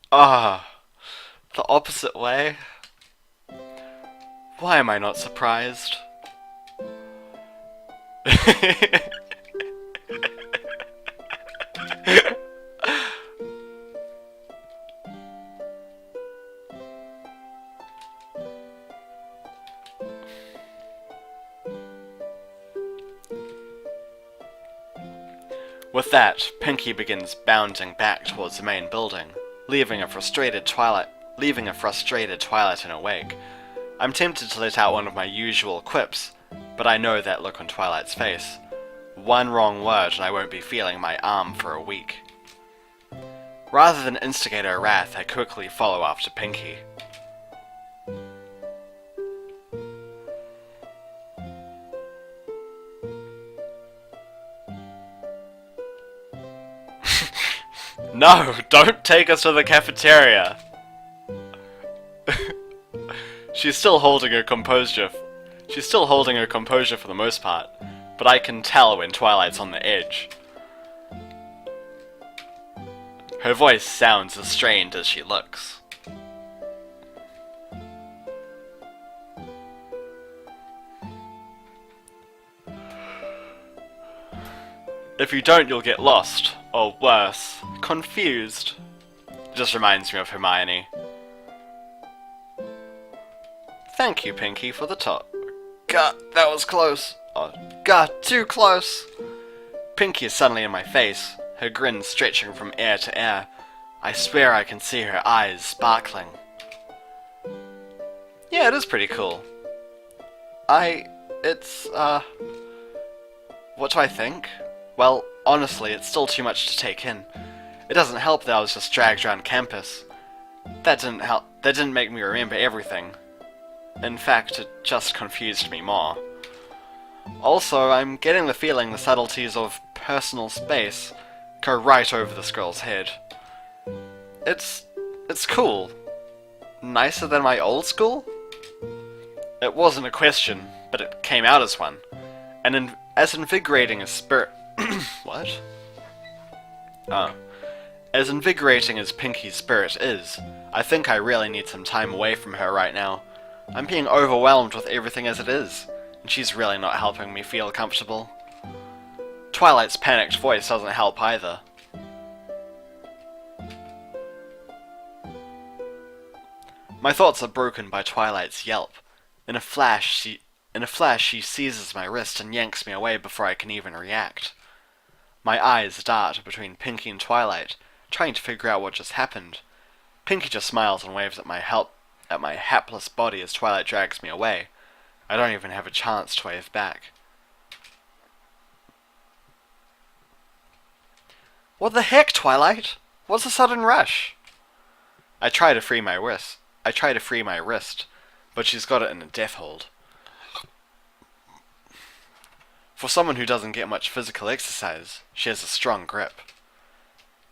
Ah, the opposite way? Why am I not surprised? With that, Pinky begins bounding back towards the main building, leaving a frustrated Twilight in her wake. I'm tempted to let out one of my usual quips, but I know that look on Twilight's face. One wrong word and I won't be feeling my arm for a week. Rather than instigate her wrath, I quickly follow after Pinky. No, don't take us to the cafeteria! She's still holding her composure. She's still holding her composure for the most part, but I can tell when Twilight's on the edge. Her voice sounds as strained as she looks. If you don't, you'll get lost, or worse, confused. It just reminds me of Hermione. Thank you, Pinky, for the top. God, that was close. Oh, God, too close. Pinky is suddenly in my face, her grin stretching from ear to ear. I swear I can see her eyes sparkling. Yeah, it is pretty cool. What do I think? Well, honestly, it's still too much to take in. It doesn't help that I was just dragged around campus. That didn't help. That didn't make me remember everything. In fact, it just confused me more. Also, I'm getting the feeling the subtleties of personal space go right over this girl's head. It's cool. Nicer than my old school? It wasn't a question, but it came out as one. And as invigorating as what? Oh. As invigorating as Pinky's spirit is, I think I really need some time away from her right now. I'm being overwhelmed with everything as it is, and she's really not helping me feel comfortable. Twilight's panicked voice doesn't help either. My thoughts are broken by Twilight's yelp. In a flash, she seizes my wrist and yanks me away before I can even react. My eyes dart between Pinky and Twilight, trying to figure out what just happened. Pinky just smiles and waves at my hapless body as Twilight drags me away. I don't even have a chance to wave back. What the heck, Twilight? What's the sudden rush? I try to free my wrist, but she's got it in a death hold. For someone who doesn't get much physical exercise, she has a strong grip.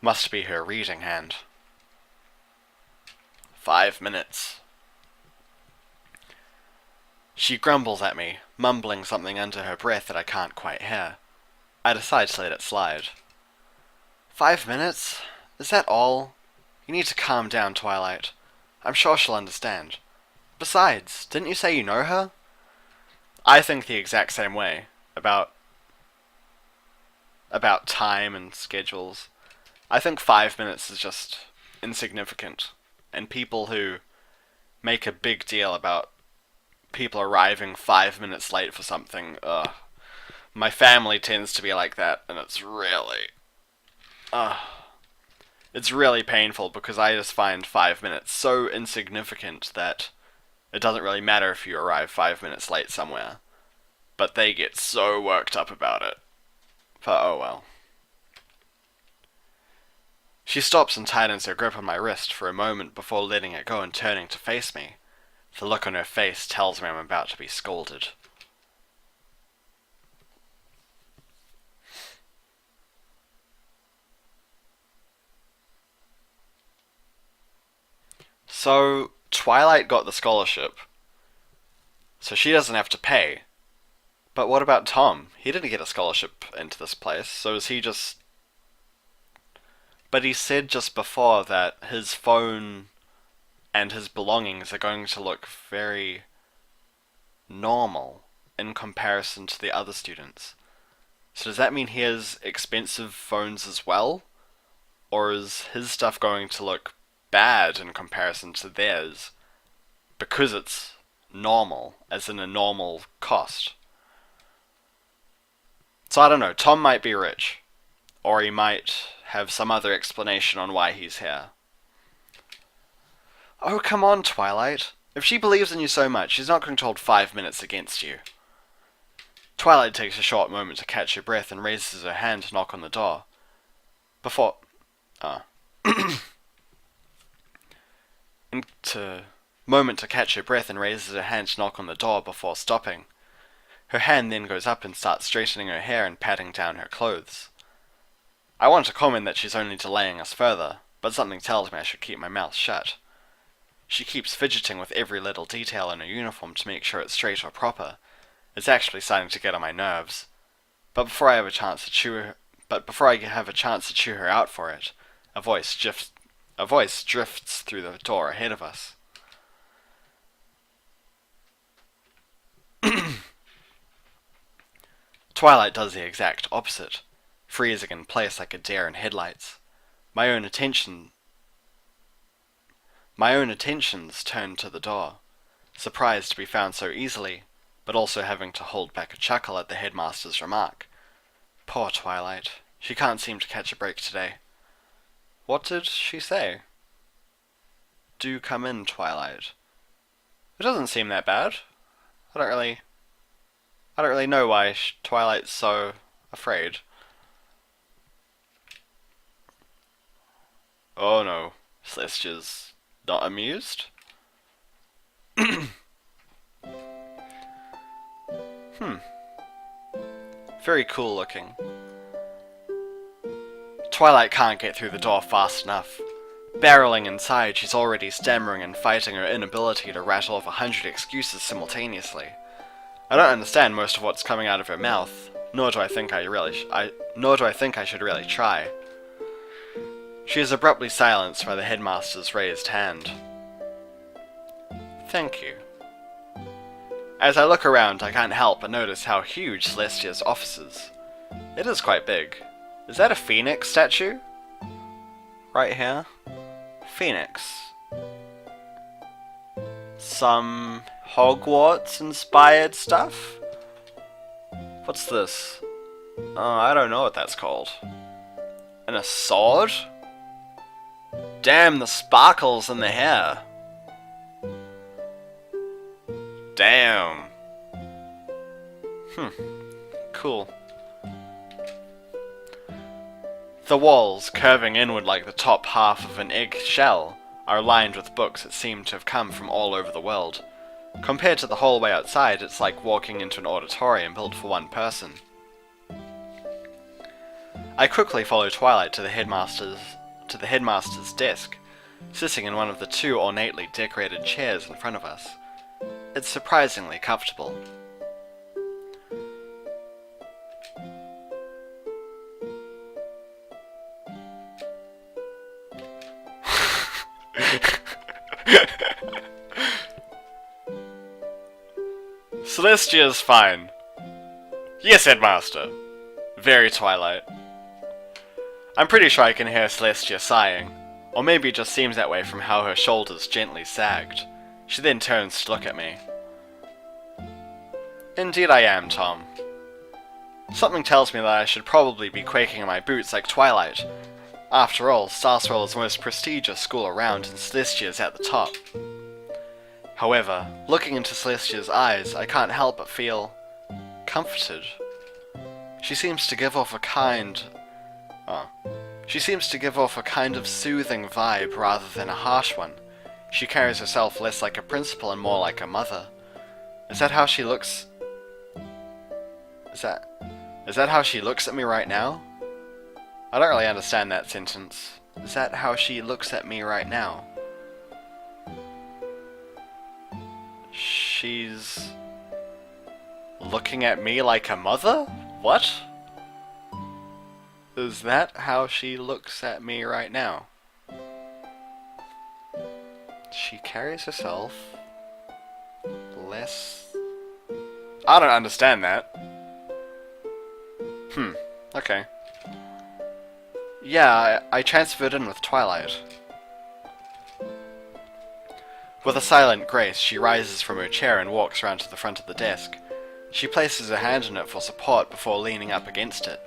Must be her reading hand. 5 minutes. She grumbles at me, mumbling something under her breath that I can't quite hear. I decide to let it slide. 5 minutes? Is that all? You need to calm down, Twilight. I'm sure she'll understand. Besides, didn't you say you know her? I think the exact same way. About time and schedules. I think 5 minutes is just insignificant. And people who make a big deal about people arriving 5 minutes late for something, my family tends to be like that, and it's really painful because I just find 5 minutes so insignificant that it doesn't really matter if you arrive 5 minutes late somewhere. But they get so worked up about it. But oh well. She stops and tightens her grip on my wrist for a moment before letting it go and turning to face me. The look on her face tells me I'm about to be scolded. So, Twilight got the scholarship. So she doesn't have to pay. But what about Tom? He didn't get a scholarship into this place, so is he just... But he said just before that his phone and his belongings are going to look very normal in comparison to the other students. So does that mean he has expensive phones as well? Or is his stuff going to look bad in comparison to theirs because it's normal, as in a normal cost? So I don't know, Tom might be rich, or he might have some other explanation on why he's here. Oh, come on, Twilight. If she believes in you so much, she's not going to hold 5 minutes against you. Twilight takes a short moment to catch her breath and raises her hand to knock on the door. into moment to catch her breath and raises her hand to knock on the door before stopping. Her hand then goes up and starts straightening her hair and patting down her clothes. I want to comment that she's only delaying us further, but something tells me I should keep my mouth shut. She keeps fidgeting with every little detail in her uniform to make sure it's straight or proper. It's actually starting to get on my nerves. But before I have a chance to chew her out for it, a voice drifts through the door ahead of us. Twilight does the exact opposite, freezing in place like a deer in headlights. My own attentions turn to the door, surprised to be found so easily, but also having to hold back a chuckle at the headmaster's remark. Poor Twilight. She can't seem to catch a break today. What did she say? Do come in, Twilight. It doesn't seem that bad. I don't really know why Twilight's so afraid. Oh no, Celestia's not amused? Very cool looking. Twilight can't get through the door fast enough. Barreling inside, she's already stammering and fighting her inability to rattle off 100 excuses simultaneously. I don't understand most of what's coming out of her mouth, nor do I think I should really try. She is abruptly silenced by the headmaster's raised hand. Thank you. As I look around, I can't help but notice how huge Celestia's office is. It is quite big. Is that a phoenix statue? Right here? Phoenix. Some Hogwarts-inspired stuff? What's this? Oh, I don't know what that's called. And a sword? Damn the sparkles in the hair. Damn. Cool. The walls, curving inward like the top half of an egg shell, are lined with books that seem to have come from all over the world. Compared to the hallway outside, it's like walking into an auditorium built for one person. I quickly follow Twilight to the headmaster's desk, sitting in one of the two ornately decorated chairs in front of us. It's surprisingly comfortable. Celestia is fine. Yes, Headmaster. Very Twilight. I'm pretty sure I can hear Celestia sighing, or maybe it just seems that way from how her shoulders gently sagged. She then turns to look at me. Indeed I am, Tom. Something tells me that I should probably be quaking in my boots like Twilight. After all, Starswirl is the most prestigious school around, and Celestia is at the top. However, looking into Celestia's eyes, I can't help but feel comforted. She seems to give off a kind of soothing vibe rather than a harsh one. She carries herself less like a principal and more like a mother. Is that how she looks? Is that how she looks at me right now? I don't really understand that sentence. Is that how she looks at me right now? She's looking at me like a mother? What? Is that how she looks at me right now? She carries herself less... I don't understand that. Okay. Yeah, I transferred in with Twilight. With a silent grace, she rises from her chair and walks round to the front of the desk. She places her hand on it for support before leaning up against it.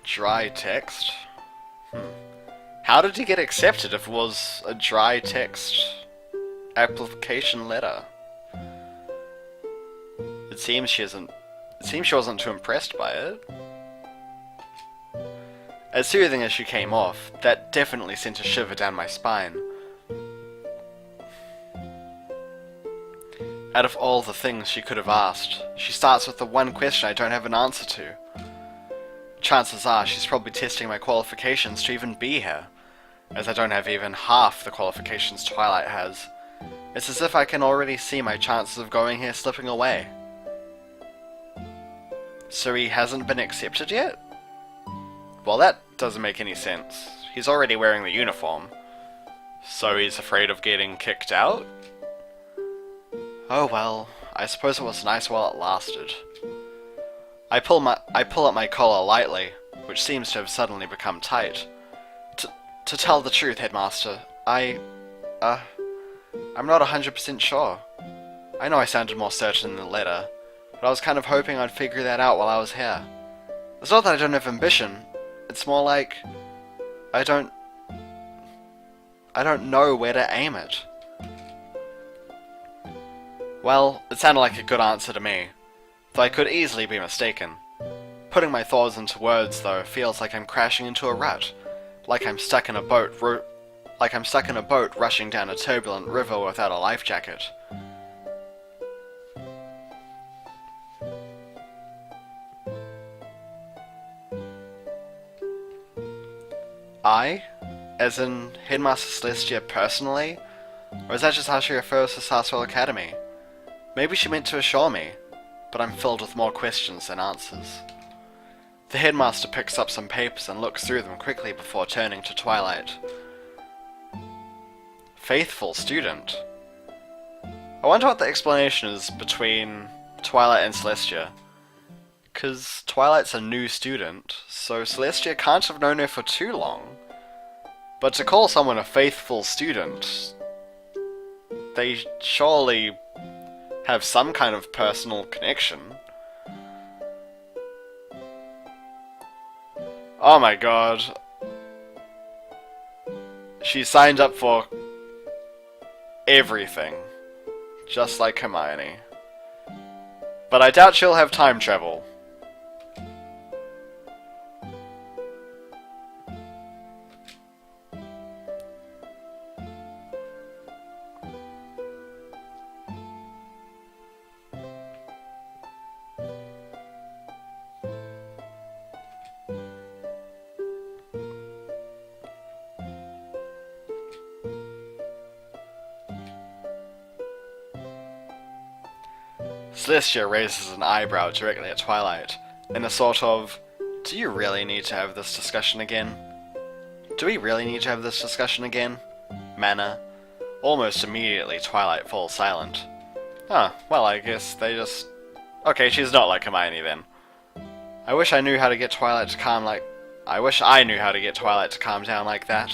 Dry text? How did he get accepted if it was a dry text application letter? It seems she wasn't too impressed by it. As soothing as she came off, that definitely sent a shiver down my spine. Out of all the things she could have asked, she starts with the one question I don't have an answer to. Chances are she's probably testing my qualifications to even be here, as I don't have even half the qualifications Twilight has. It's as if I can already see my chances of going here slipping away. So he hasn't been accepted yet? Well, that doesn't make any sense. He's already wearing the uniform. So he's afraid of getting kicked out? Oh well, I suppose it was nice while it lasted. I pull at my collar lightly, which seems to have suddenly become tight. To tell the truth, Headmaster, I'm not 100% sure. I know I sounded more certain in the letter, but I was kind of hoping I'd figure that out while I was here. It's not that I don't have ambition, it's more like I don't know where to aim it. Well, it sounded like a good answer to me, though I could easily be mistaken. Putting my thoughts into words, though, feels like I'm crashing into a rut, like I'm stuck in a boat rushing down a turbulent river without a life jacket. I? As in Headmaster Celestia personally? Or is that just how she refers to Starswirl Academy? Maybe she meant to assure me, but I'm filled with more questions than answers. The headmaster picks up some papers and looks through them quickly before turning to Twilight. Faithful student. I wonder what the explanation is between Twilight and Celestia. 'Cause Twilight's a new student, so Celestia can't have known her for too long. But to call someone a faithful student, they surely have some kind of personal connection. Oh my god. She signed up for everything, just like Hermione. But I doubt she'll have time travel. Celestia raises an eyebrow directly at Twilight, in a sort of, do you really need to have this discussion again? Do we really need to have this discussion again? Manner. Almost immediately Twilight falls silent. Huh, well I guess they just... Okay, she's not like Hermione then. I wish I knew how to get Twilight to calm like... I wish I knew how to get Twilight to calm down like that.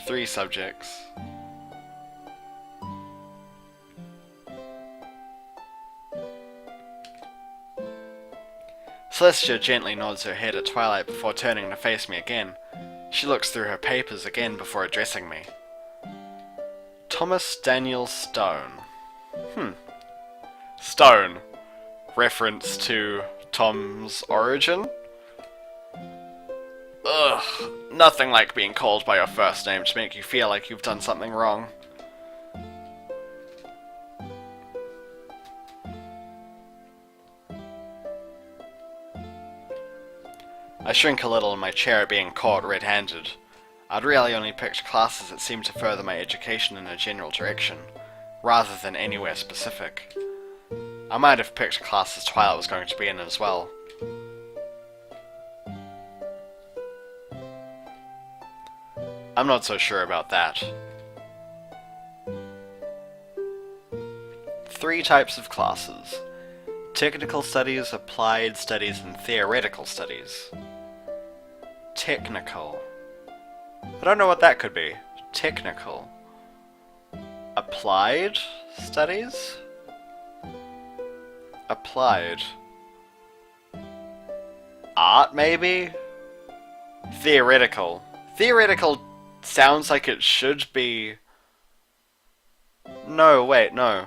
3 subjects. Celestia gently nods her head at Twilight before turning to face me again. She looks through her papers again before addressing me. Thomas Daniel Stone. Stone. Reference to Tom's origin? Ugh, nothing like being called by your first name to make you feel like you've done something wrong. I shrink a little in my chair at being caught red-handed. I'd really only picked classes that seemed to further my education in a general direction, rather than anywhere specific. I might have picked classes Twilight was going to be in as well. I'm not so sure about that. 3 types of classes. Technical studies, applied studies, and theoretical studies. Technical. I don't know what that could be. Technical. Applied studies? Applied. Art, maybe? Theoretical. Theoretical sounds like it should be... No, wait, no.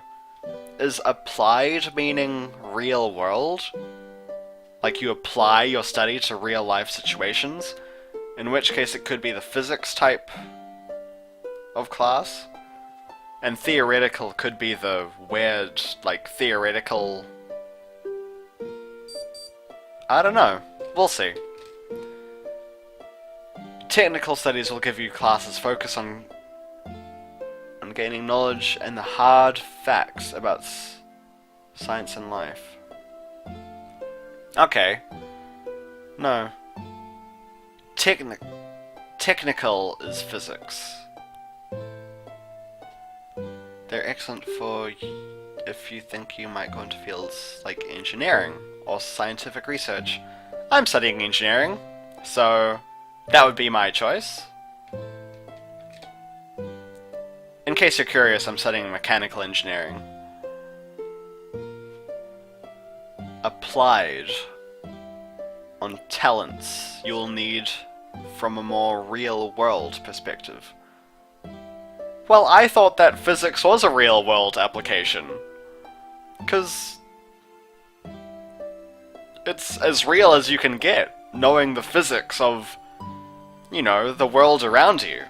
Is applied meaning real world? Like you apply your study to real life situations? In which case it could be the physics type of class? And theoretical could be the weird, like, theoretical... I don't know. We'll see. Technical studies will give you classes focused on gaining knowledge and the hard facts about science and life. Okay. No. Technical is physics. They're excellent for if you think you might go into fields like engineering or scientific research. I'm studying engineering, so that would be my choice. In case you're curious, I'm studying mechanical engineering. Applied on talents you'll need from a more real-world perspective. Well, I thought that physics was a real-world application. 'Cause it's as real as you can get, knowing the physics of, you know, the world around you.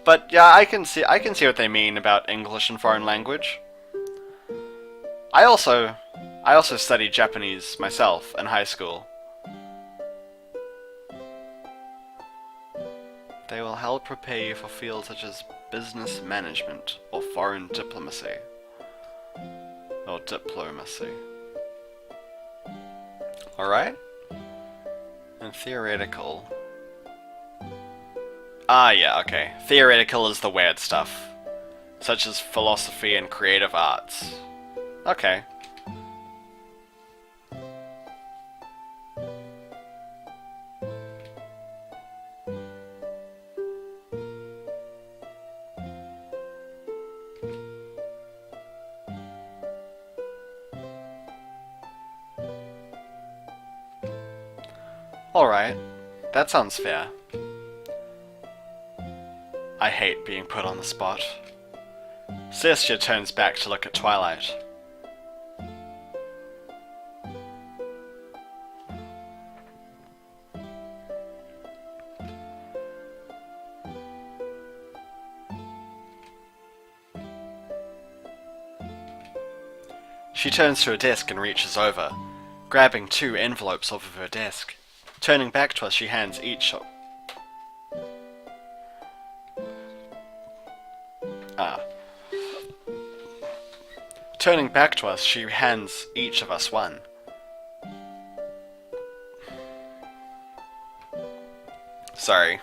But yeah, I can see what they mean about English and foreign language. I also studied Japanese myself in high school. They will help prepare you for fields such as business management or foreign diplomacy. Or diplomacy. Alright? And theoretical. Ah, yeah, okay. Theoretical is the weird stuff, such as philosophy and creative arts. Okay. Alright, that sounds fair. I hate being put on the spot. Celestia turns back to look at Twilight. She turns to her desk and reaches over, grabbing 2 envelopes off of her desk. Turning back to us, she hands each of... Turning back to us, she hands each of us one. Sorry.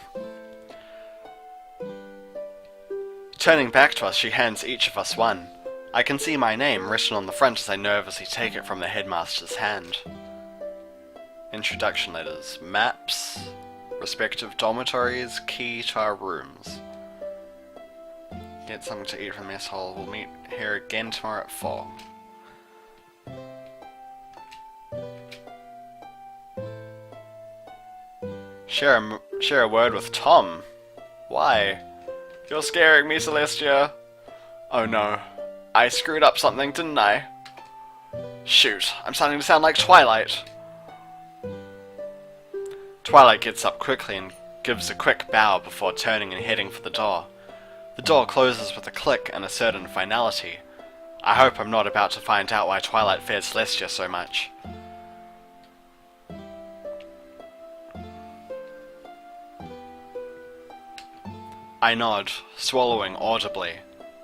Turning back to us, she hands each of us one. I can see my name written on the front as I nervously take it from the headmaster's hand. Introduction letters. Maps. Respective dormitories. Key to our rooms. Get something to eat from the mess hall. We'll meet here again tomorrow at 4. Share a word with Tom. Why? You're scaring me, Celestia. Oh no. I screwed up something, didn't I? Shoot, I'm starting to sound like Twilight. Twilight gets up quickly and gives a quick bow before turning and heading for the door. The door closes with a click and a certain finality. I hope I'm not about to find out why Twilight fears Celestia so much. I nod, swallowing audibly.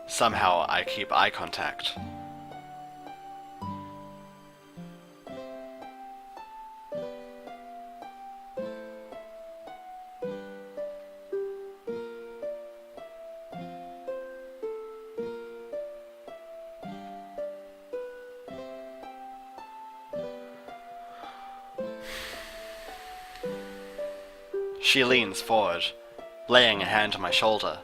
Somehow I keep eye contact. She leans forward, laying a hand on my shoulder.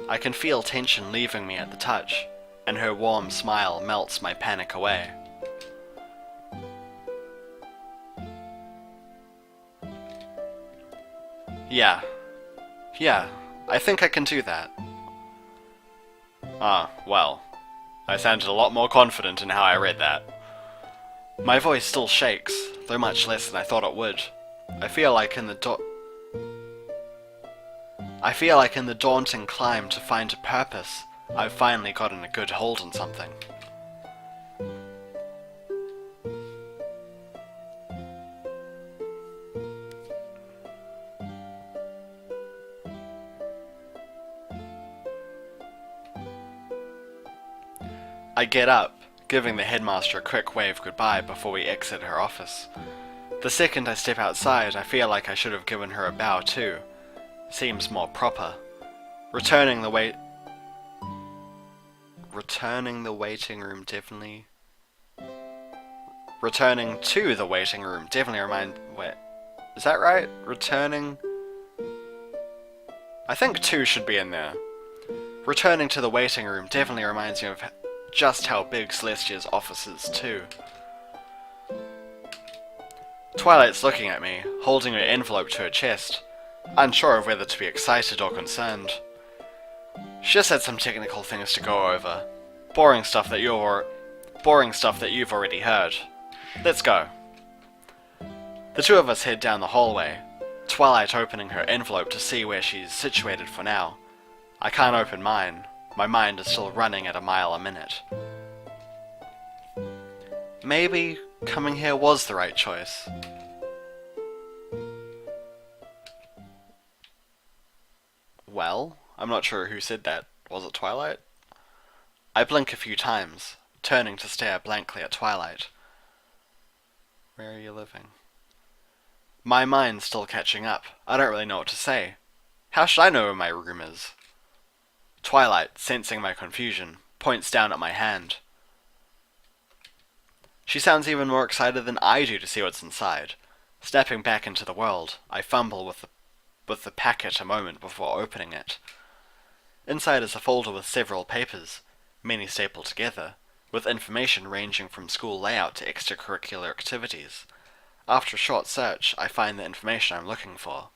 I can feel tension leaving me at the touch, and her warm smile melts my panic away. Yeah. Yeah, I think I can do that. Ah, well. I sounded a lot more confident in how I read that. My voice still shakes, though much less than I thought it would. I feel like in the daunting climb to find a purpose, I've finally gotten a good hold on something. I get up, giving the headmaster a quick wave goodbye before we exit her office. The second I step outside, I feel like I should have given her a bow too. Seems more proper. Returning to the waiting room definitely wait. Is that right? I think 2 should be in there. Returning to the waiting room definitely reminds me of just how big Celestia's office is too. Twilight's looking at me, holding her envelope to her chest, unsure of whether to be excited or concerned. She just had some technical things to go over. Boring stuff that you've already heard. Let's go. The two of us head down the hallway, Twilight opening her envelope to see where she's situated for now. I can't open mine. My mind is still running at a mile a minute. Maybe coming here was the right choice. Well, I'm not sure who said that. Was it Twilight? I blink a few times, turning to stare blankly at Twilight. Where are you living? My mind's still catching up. I don't really know what to say. How should I know where my room is? Twilight, sensing my confusion, points down at my hand. She sounds even more excited than I do to see what's inside. Stepping back into the world, I fumble with the packet a moment before opening it. Inside is a folder with several papers, many stapled together, with information ranging from school layout to extracurricular activities. After a short search, I find the information I'm looking for.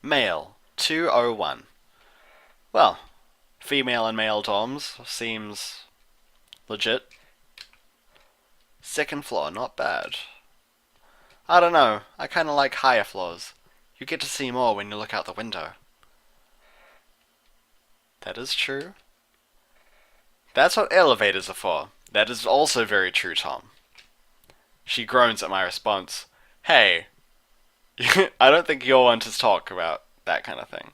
Mail 201. Well, female and male dorms seems legit. Second floor, not bad. I don't know, I kinda like higher floors. You get to see more when you look out the window. That is true. That's what elevators are for. That is also very true, Tom. She groans at my response. Hey, I don't think you'll want to talk about that kind of thing.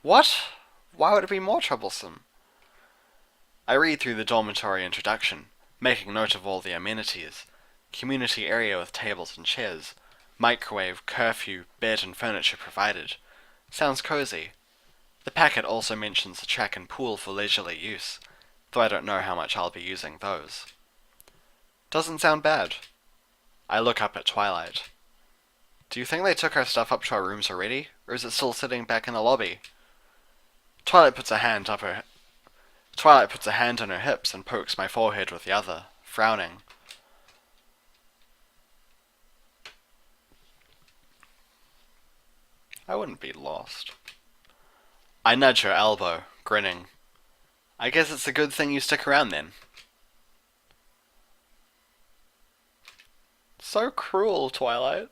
What? Why would it be more troublesome? I read through the dormitory introduction, making note of all the amenities. Community area with tables and chairs. Microwave, curfew, bed and furniture provided. Sounds cozy. The packet also mentions the track and pool for leisurely use, though I don't know how much I'll be using those. Doesn't sound bad. I look up at Twilight. Do you think they took our stuff up to our rooms already, or is it still sitting back in the lobby? Twilight puts a hand on her hips and pokes my forehead with the other, frowning. I wouldn't be lost. I nudge her elbow, grinning. I guess it's a good thing you stick around then. So cruel, Twilight.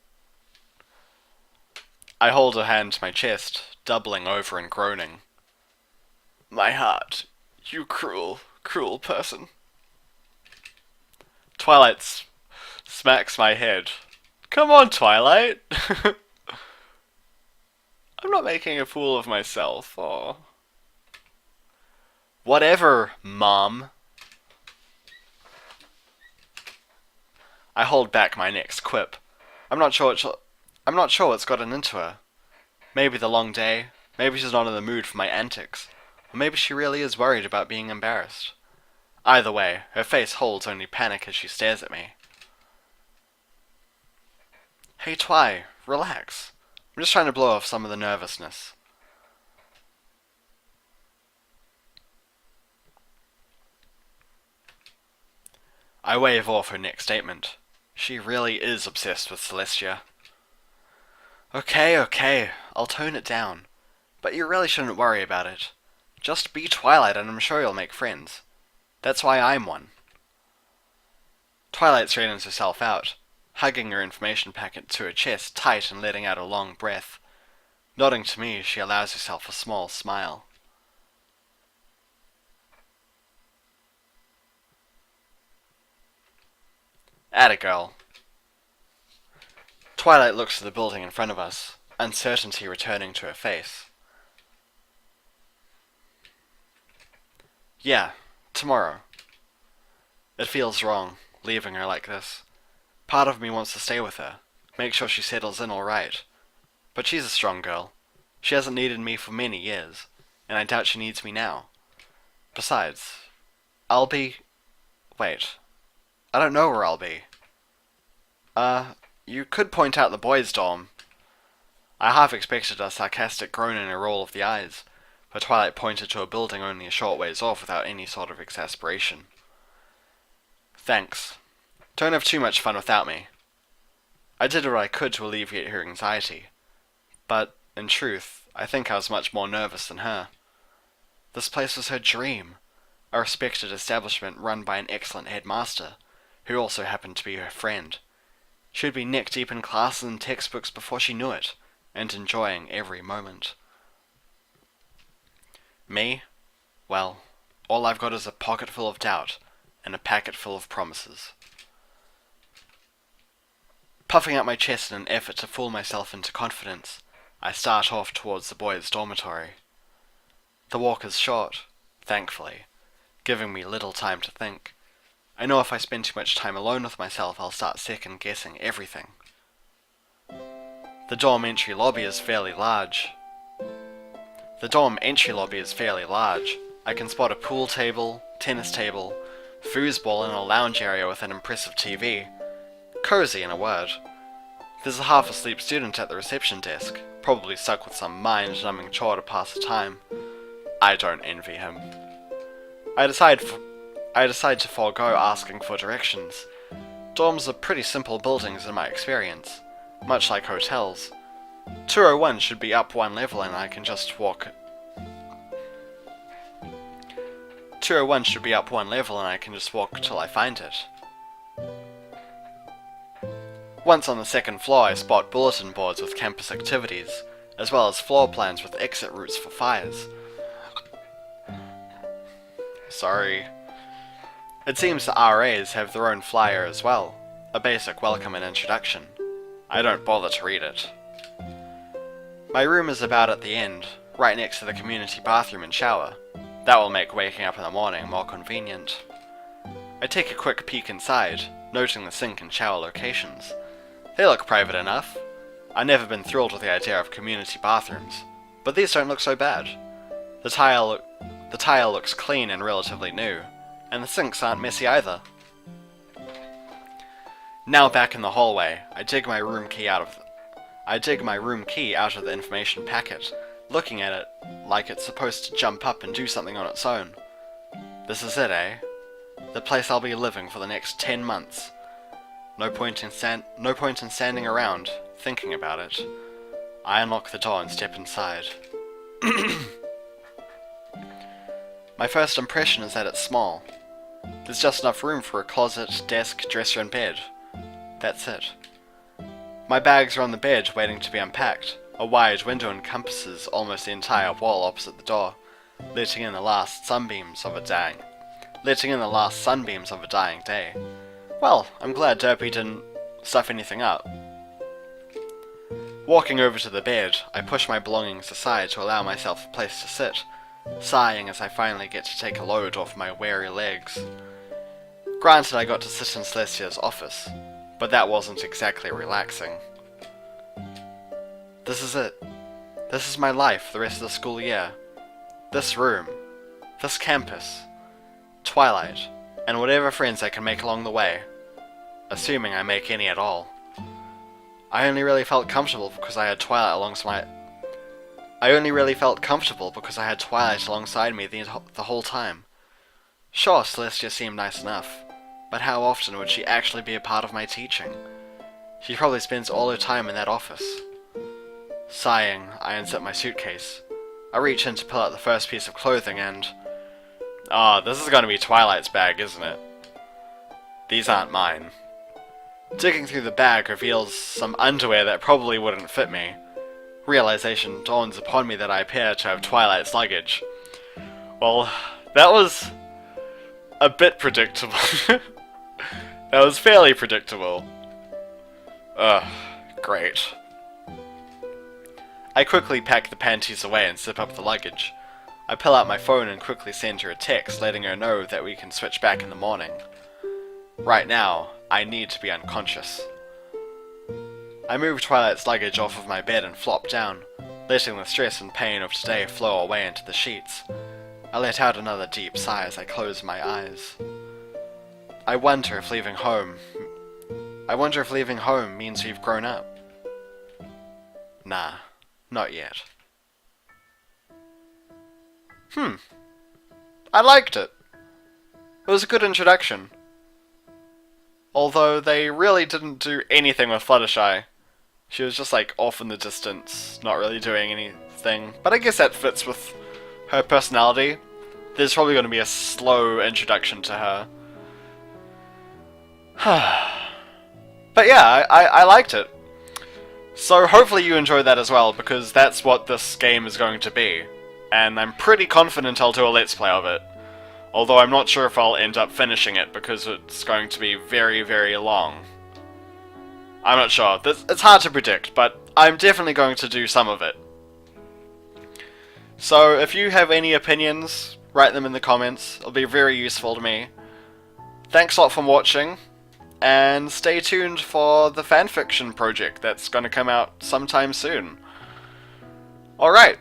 I hold her hand to my chest, doubling over and groaning. My heart, you cruel, cruel person. Twilight smacks my head. Come on, Twilight. I'm not making a fool of myself, or... Whatever, Mom. I hold back my next quip. I'm not sure what's gotten into her. Maybe the long day, maybe she's not in the mood for my antics, or maybe she really is worried about being embarrassed. Either way, her face holds only panic as she stares at me. Hey Twi, relax. I'm just trying to blow off some of the nervousness. I wave off her next statement. She really is obsessed with Celestia. Okay, I'll tone it down. But you really shouldn't worry about it. Just be Twilight and I'm sure you'll make friends. That's why I'm one. Twilight straightens herself out, hugging her information packet to her chest tight and letting out a long breath. Nodding to me, she allows herself a small smile. Atta girl. Twilight looks at the building in front of us, uncertainty returning to her face. Yeah, tomorrow. It feels wrong, leaving her like this. Part of me wants to stay with her, make sure she settles in alright. But she's a strong girl. She hasn't needed me for many years, and I doubt she needs me now. Besides, wait. I don't know where I'll be. You could point out the boys' dorm. I half expected a sarcastic groan and a roll of the eyes, but Twilight pointed to a building only a short ways off without any sort of exasperation. Thanks. Don't have too much fun without me. I did what I could to alleviate her anxiety, but, in truth, I think I was much more nervous than her. This place was her dream, a respected establishment run by an excellent headmaster, who also happened to be her friend. She would be neck deep in classes and textbooks before she knew it, and enjoying every moment. Me? Well, all I've got is a pocket full of doubt, and a packet full of promises. Puffing out my chest in an effort to fool myself into confidence, I start off towards the boys' dormitory. The walk is short, thankfully, giving me little time to think. I know if I spend too much time alone with myself, I'll start second-guessing everything. The dorm entry lobby is fairly large. I can spot a pool table, tennis table, foosball and a lounge area with an impressive TV. Cozy, in a word. There's a half-asleep student at the reception desk, probably stuck with some mind-numbing chore to pass the time. I don't envy him. I decide to forego asking for directions. Dorms are pretty simple buildings in my experience, much like hotels. 201 should be up one level and I can just walk... 201 should be up one level and I can just walk till I find it. Once on the second floor, I spot bulletin boards with campus activities, as well as floor plans with exit routes for fires. Sorry. It seems the RAs have their own flyer as well, a basic welcome and introduction. I don't bother to read it. My room is about at the end, right next to the community bathroom and shower. That will make waking up in the morning more convenient. I take a quick peek inside, noting the sink and shower locations. They look private enough. I've never been thrilled with the idea of community bathrooms, but these don't look so bad. The tile looks clean and relatively new, and the sinks aren't messy either. Now back in the hallway, I dig my room key out of the information packet, looking at it like it's supposed to jump up and do something on its own. This is it, eh? The place I'll be living for the next 10 months. No point in standing around, thinking about it. I unlock the door and step inside. My first impression is that it's small. There's just enough room for a closet, desk, dresser and bed. That's it. My bags are on the bed, waiting to be unpacked. A wide window encompasses almost the entire wall opposite the door, letting in the last sunbeams of a dying day. Well, I'm glad Derpy didn't stuff anything up. Walking over to the bed, I push my belongings aside to allow myself a place to sit, sighing as I finally get to take a load off my weary legs. Granted, I got to sit in Celestia's office, but that wasn't exactly relaxing. This is it. This is my life the rest of the school year. This room. This campus. Twilight. And whatever friends I can make along the way. Assuming I make any at all. I only really felt comfortable because I had Twilight alongside me the whole time. Sure, Celestia seemed nice enough. But how often would she actually be a part of my teaching? She probably spends all her time in that office. Sighing, I unzip my suitcase. I reach in to pull out the first piece of clothing and... Ah, this is gonna be Twilight's bag, isn't it? These aren't mine. Digging through the bag reveals some underwear that probably wouldn't fit me. Realization dawns upon me that I appear to have Twilight's luggage. Well, that was a bit predictable. That was fairly predictable. Ugh, great. I quickly pack the panties away and zip up the luggage. I pull out my phone and quickly send her a text letting her know that we can switch back in the morning. Right now, I need to be unconscious. I move Twilight's luggage off of my bed and flop down, letting the stress and pain of today flow away into the sheets. I let out another deep sigh as I close my eyes. I wonder if leaving home means we've grown up. Nah, not yet. I liked it. It was a good introduction. Although they really didn't do anything with Fluttershy. She was just like off in the distance, not really doing anything. But I guess that fits with her personality. There's probably going to be a slow introduction to her. But yeah, I liked it. So hopefully you enjoyed that as well, because that's what this game is going to be. And I'm pretty confident I'll do a Let's Play of it. Although I'm not sure if I'll end up finishing it, because it's going to be very, very long. I'm not sure. It's hard to predict, but I'm definitely going to do some of it. So if you have any opinions, write them in the comments. It'll be very useful to me. Thanks a lot for watching, and stay tuned for the fanfiction project that's going to come out sometime soon. Alright.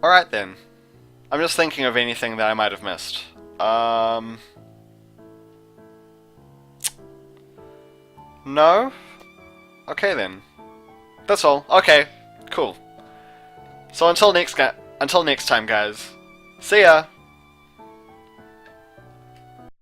Alright then. I'm just thinking of anything that I might have missed. No? Okay then. That's all. Okay. Cool. So until next time, guys. See ya!